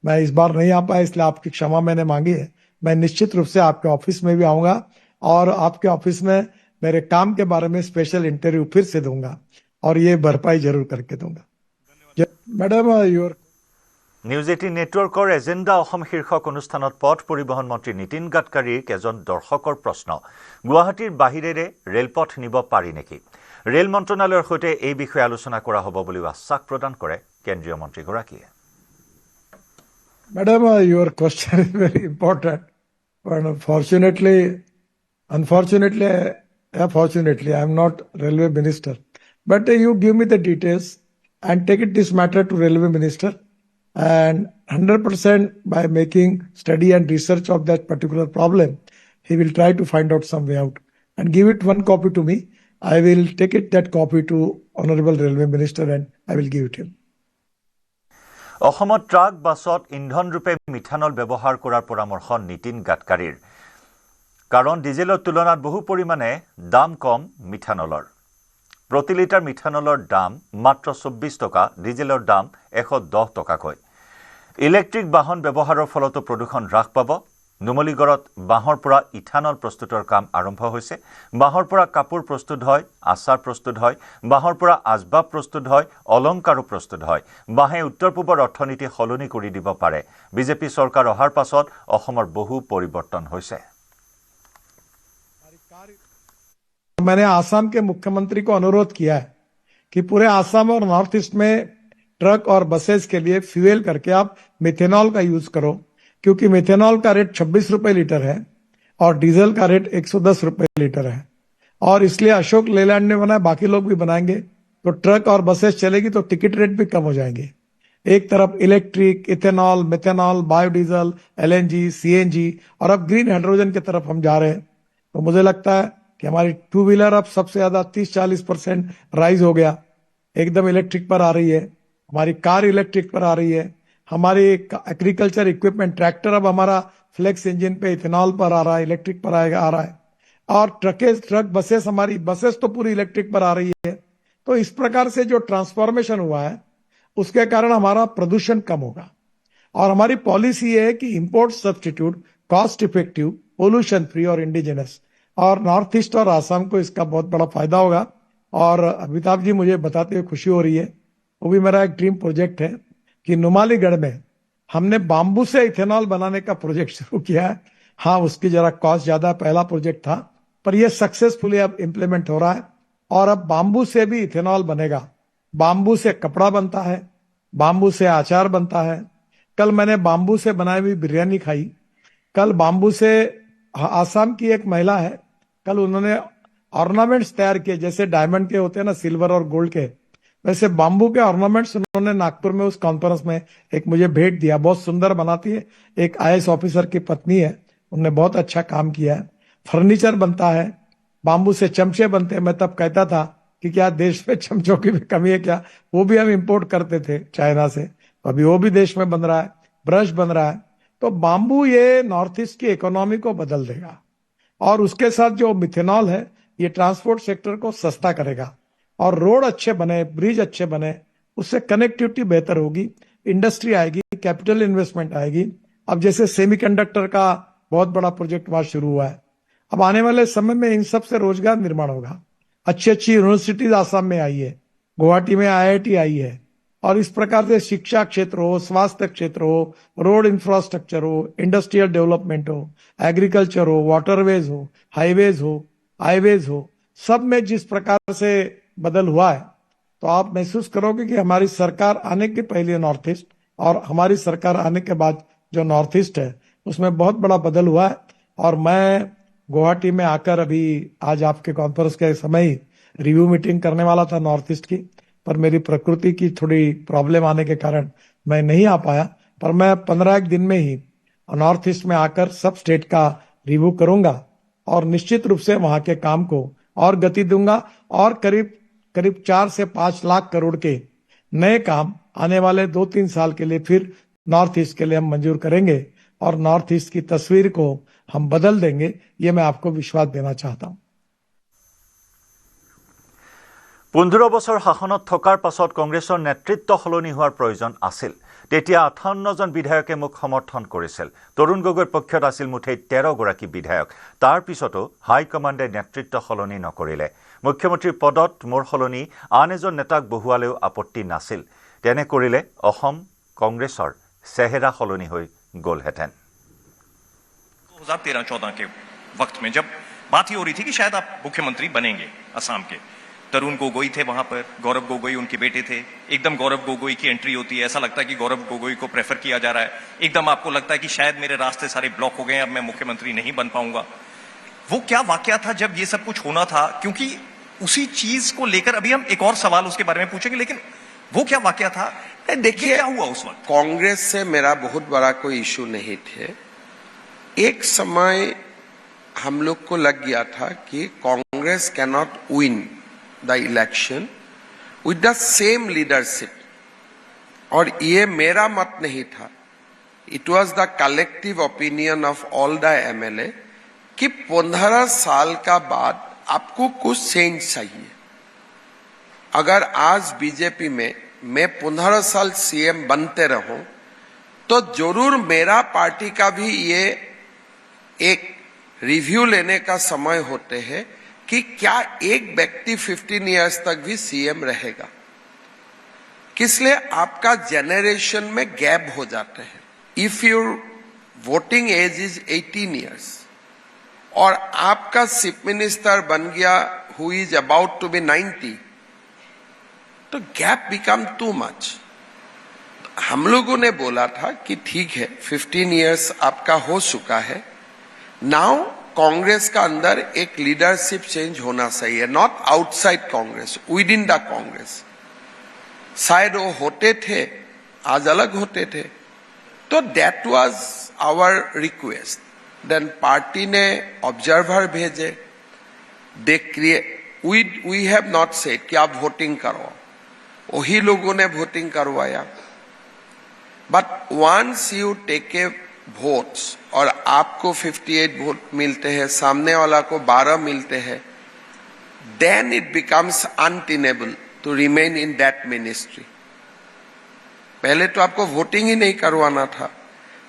मैं इस बार नहीं आ पाया, इसलिए आपकी क्षमा मैंने मांगी है। मैं निश्चित रूप से आपके ऑफिस में भी आऊंगा और आपके ऑफिस में मेरे काम के बारे में स्पेशल इंटरव्यू फिर से दूंगा और ये भरपाई जरूर करके दूंगा। मैडम योर নিউজ 18 নেটৱৰ্কৰ এজেণ্ডা অসম শীৰ্ষক অনুষ্ঠানত পথ পৰিবহণ মন্ত্ৰী নীতিন গাডকাৰীৰ এজন দৰ্শকৰ প্ৰশ্ন, গুৱাহাটীৰ বাহিৰেৰে ৰেলপথ নিব পাৰি নেকি? ৰেল মন্ত্ৰণালয়ৰ সৈতে এই বিষয়ে আলোচনা কৰা হ'ব বুলি আশ্বাস প্ৰদান কৰে কেন্দ্ৰীয় মন্ত্ৰীগৰাকীয়ে। Madam, your question is very important, but unfortunately, I am not railway minister. But you give me the details and take it this matter to railway minister, and 100% by making study and research of that particular problem, he will try to find out some way out and give it one copy to me. I will take it that copy to Honorable Railway Minister and I will give it him. অসমত truck বাছত ইন্ধন ৰূপে methanol ব্যৱহাৰ কৰাৰ পৰামৰ্শ নীতিন গাডকাৰীৰ। কাৰণ ডিজেলৰ তুলনাত বহু পৰিমাণে দাম কম মিথানলৰ। প্ৰতি লিটাৰ মিথানলৰ দাম মাত্ৰ 24 টকা, ডিজেলৰ দাম 110 টকাকৈ। ইলেক্ট্ৰিক বাহন ব্যৱহাৰৰ ফলতো প্ৰদূষণ হ্ৰাস পাব। নুমলীগড়ত বাঁহৰ পৰা ইথানল প্ৰস্তুতৰ কাম আৰম্ভ হৈছে। বাঁহৰ পৰা কাপোৰ প্ৰস্তুত হয়, আচাৰ প্ৰস্তুত হয়, বাঁহৰ পৰা আচবাব প্ৰস্তুত হয়, অলংকাৰো প্ৰস্তুত হয়। বাঁহে উত্তৰ পূবৰ অৰ্থনীতি সলনি কৰি দিব পাৰে। বিজেপি চৰকাৰ অহাৰ পাছত অসমৰ বহু পৰিৱৰ্তন হৈছে। मैंने आसाम के मुख्यमंत्री को अनुरोध किया है कि पूरे आसाम और नॉर्थ ईस्ट में ट्रक और बसेस के लिए फ्यूएल करके आप मिथेनॉल का यूज करो, क्योंकि मिथेनॉल का रेट 26 रुपए लीटर है और डीजल का रेट 110 रुपए लीटर है। और इसलिए अशोक लेलैंड ने बनाया, बाकी लोग भी बनाएंगे, तो ट्रक और बसेस चलेगी तो टिकट रेट भी कम हो जाएंगे। एक तरफ electric, ethanol, methanol, biodiesel, LNG, CNG और अब ग्रीन हाइड्रोजन की तरफ हम जा रहे हैं। तो मुझे लगता है कि हमारी टू व्हीलर अब सबसे ज्यादा 30-40% राइज हो गया, एकदम इलेक्ट्रिक पर आ रही है। हमारी कार इलेक्ट्रिक पर आ रही है। हमारी एग्रीकल्चर इक्विपमेंट ट्रैक्टर अब हमारा फ्लेक्स इंजन पे इथेनॉल पर आ रहा है, इलेक्ट्रिक पर आ रहा है। और ट्रक बसेस, हमारी बसेस तो पूरी इलेक्ट्रिक पर आ रही है। तो इस प्रकार से जो ट्रांसफॉर्मेशन हुआ है उसके कारण हमारा प्रदूषण कम होगा। और हमारी पॉलिसी है कि import substitute, cost effective, pollution free और इंडिजिनस, और नॉर्थ ईस्ट और आसाम को इसका बहुत बड़ा फायदा होगा। और अमिताभ जी, मुझे बताते हुए खुशी हो रही है, वो भी मेरा एक ड्रीम प्रोजेक्ट है कि नुमालीगढ़ में हमने बांबू से इथेनॉल बनाने का प्रोजेक्ट शुरू किया है। हाँ, उसकी जरा कॉस्ट ज्यादा, पहला प्रोजेक्ट था, पर यह सक्सेसफुली अब इंप्लीमेंट हो रहा है। और अब बांबू से भी इथेनॉल बनेगा। बांबू से कपड़ा बनता है, बांबू से अचार बनता है। कल मैंने बांबू से बनाई हुई बिरयानी खाई। कल बांबू से, आसाम की एक महिला है, कल उन्होंने ऑर्नामेंट्स तैयार किए, जैसे डायमंड के होते हैं ना, सिल्वर और गोल्ड के, वैसे बांबू के ऑर्नामेंट्स उन्होंने नागपुर में उस कॉन्फ्रेंस में एक मुझे भेंट दिया। बहुत सुंदर बनाती है, एक आईएएस ऑफिसर की पत्नी है, उन्होंने बहुत अच्छा काम किया है। फर्नीचर बनता है, बांबू से चमचे बनते हैं। मैं तब कहता था कि क्या देश में चमचों की भी कमी है क्या, वो भी हम इंपोर्ट करते थे चाइना से, अभी वो भी देश में बन रहा है। ब्रश बन रहा है। तो बांबू ये नॉर्थ ईस्ट की इकोनॉमी को बदल देगा। और उसके साथ जो मिथेनॉल है, ये ट्रांसपोर्ट सेक्टर को सस्ता करेगा। और रोड अच्छे बने, ब्रिज अच्छे बने, उससे कनेक्टिविटी बेहतर होगी, इंडस्ट्री आएगी, कैपिटल इन्वेस्टमेंट आएगी। अब जैसे सेमीकंडक्टर का बहुत बड़ा प्रोजेक्ट वहां शुरू हुआ है, अब आने वाले समय में इन सब से रोजगार निर्माण होगा। अच्छी अच्छी यूनिवर्सिटीज आसाम में आई है, गुवाहाटी में आईआईटी आई है। और इस प्रकार से शिक्षा क्षेत्र हो, स्वास्थ्य क्षेत्र हो, रोड इंफ्रास्ट्रक्चर हो, इंडस्ट्रियल डेवलपमेंट हो, एग्रीकल्चर हो, वाटरवेज हो, हाईवेज हो, सब में जिस प्रकार से बदल हुआ है, तो आप महसूस करोगे कि हमारी सरकार आने के पहले नॉर्थ ईस्ट और हमारी सरकार आने के बाद जो नॉर्थ ईस्ट है उसमें बहुत बड़ा बदल हुआ है। और मैं गुवाहाटी में आकर अभी आज आपके कॉन्फ्रेंस के समय ही रिव्यू मीटिंग करने वाला था नॉर्थ ईस्ट की, पर मेरी प्रकृति की थोड़ी प्रॉब्लम आने के कारण मैं नहीं आ पाया। पर मैं 15 दिन में ही नॉर्थ ईस्ट में आकर सब स्टेट का रिव्यू करूंगा और निश्चित रूप से वहां के काम को और गति दूंगा। और करीब 4 से 5 लाख करोड़ के नए काम आने वाले 2-3 साल के लिए फिर नॉर्थ ईस्ट के लिए हम मंजूर करेंगे और नॉर्थ ईस्ट की तस्वीर को हम बदल देंगे, ये मैं आपको विश्वास देना चाहता हूं। 15 বছৰ শাসনত থকাৰ পাছত কংগ্ৰেছৰ নেতৃত্ব সলনি হোৱাৰ প্ৰয়োজন আছিল। তেতিয়া 58 জন বিধায়কে মোক সমৰ্থন কৰিছিল। তৰুণ গগৈৰ পক্ষত আছিল মুঠেই 13 গৰাকী বিধায়ক। তাৰ পিছতো হাইকমাণ্ডে নেতৃত্ব সলনি নকৰিলে। মুখ্যমন্ত্ৰীৰ পদত মোৰ সলনি আন এজন নেতাক বহুৱালেও আপত্তি নাছিল। তেনে কৰিলে অসম কংগ্ৰেছৰ চেহেৰা সলনি হৈ গ'লহেঁতেন। 2013-14 के वक्त में जब बात ही हो रही थी कि शायद आप मुख्यमंत्री बनेंगे असम के, तरुण गोगोई थे वहां पर, गौरव गोगोई उनके बेटे थे। एकदम गौरव गोगोई की एंट्री होती है, ऐसा लगता है कि गौरव गोगोई को प्रेफर किया जा रहा है। एकदम आपको लगता है कि शायद मेरे रास्ते सारे ब्लॉक हो गए, अब मैं मुख्यमंत्री नहीं बन पाऊंगा। वो क्या वाकया था जब ये सब कुछ होना था? क्योंकि उसी चीज को लेकर अभी हम एक और सवाल उसके बारे में पूछेंगे, लेकिन वो क्या वाकया था? देखिए, क्या हुआ उस वक्त? कांग्रेस से मेरा बहुत बड़ा कोई इशू नहीं थे। एक समय हम लोग को लग गया था कि Congress can not win the election with the same leadership, और ये मेरा मत नहीं था, it was the collective opinion of all the MLA कि 15 साल का बाद आपको कुछ चेंज चाहिए। अगर आज बीजेपी में मैं 15 साल सीएम बनते रहूं तो जरूर मेरा पार्टी का भी ये एक रिव्यू लेने का समय होते हैं कि क्या एक व्यक्ति 15 इयर्स तक भी सीएम रहेगा। किसलिए आपका जनरेशन में गैप हो जाते हैं। If your voting age is 18 years और आपका चीफ मिनिस्टर बन गया who is about to be 90, तो गैप बिकम टू मच। हम लोगों ने बोला था कि ठीक है, 15 इयर्स आपका हो चुका है, नाउ कांग्रेस का अंदर एक लीडरशिप चेंज होना चाहिए, not outside Congress, within the Congress. शायद वो होते थे, आज अलग होते थे, तो that was our request. Then party ने ऑब्जर्वर भेजे, they create, we have not said कि आप वोटिंग करो, वही लोगों ने वोटिंग करवाया। But once you take a votes और आपको 58 वोट मिलते हैं, सामने वाला को 12 मिलते हैं, then it becomes untenable to remain in that ministry. पहले तो आपको वोटिंग ही नहीं करवाना था,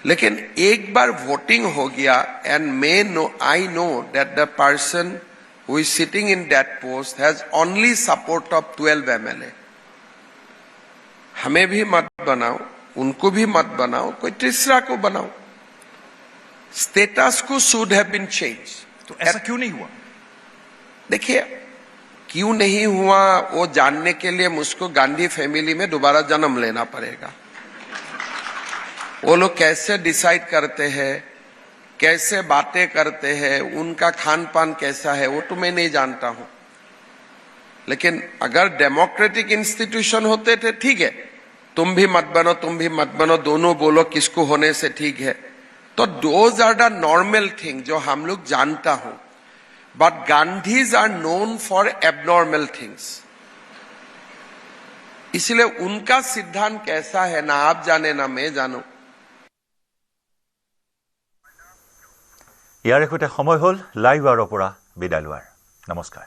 लेकिन एक बार वोटिंग हो गया and I know that the person who is sitting in that post has only support of 12 MLA। हमें भी मत बनाओ, उनको भी मत बनाओ, कोई तीसरा को बनाओ। स्टेटस को शुड हैव बीन चेंज। तो ऐसा क्यों नहीं हुआ? देखिए, क्यों नहीं हुआ वो जानने के लिए मुझको गांधी फैमिली में दोबारा जन्म लेना पड़ेगा। वो लोग कैसे डिसाइड करते हैं, कैसे बातें करते हैं, उनका खान पान कैसा है, वो तो मैं नहीं जानता हूं। लेकिन अगर डेमोक्रेटिक इंस्टीट्यूशन होते थे, ठीक है, तुम भी मत बनो, तुम भी मत बनो, दोनों बोलो किसको होने से ठीक है, तो those are the normal thing जो हम लोग जानता हूं। But Gandhis are known for abnormal things, इसलिए उनका सिद्धांत कैसा है ना आप जाने ना मैं जानू। ইয়াৰ সৈতে সময় হ'ল লাইভ আৱাৰৰ পৰা বিদায় লোৱাৰ। নমস্কাৰ।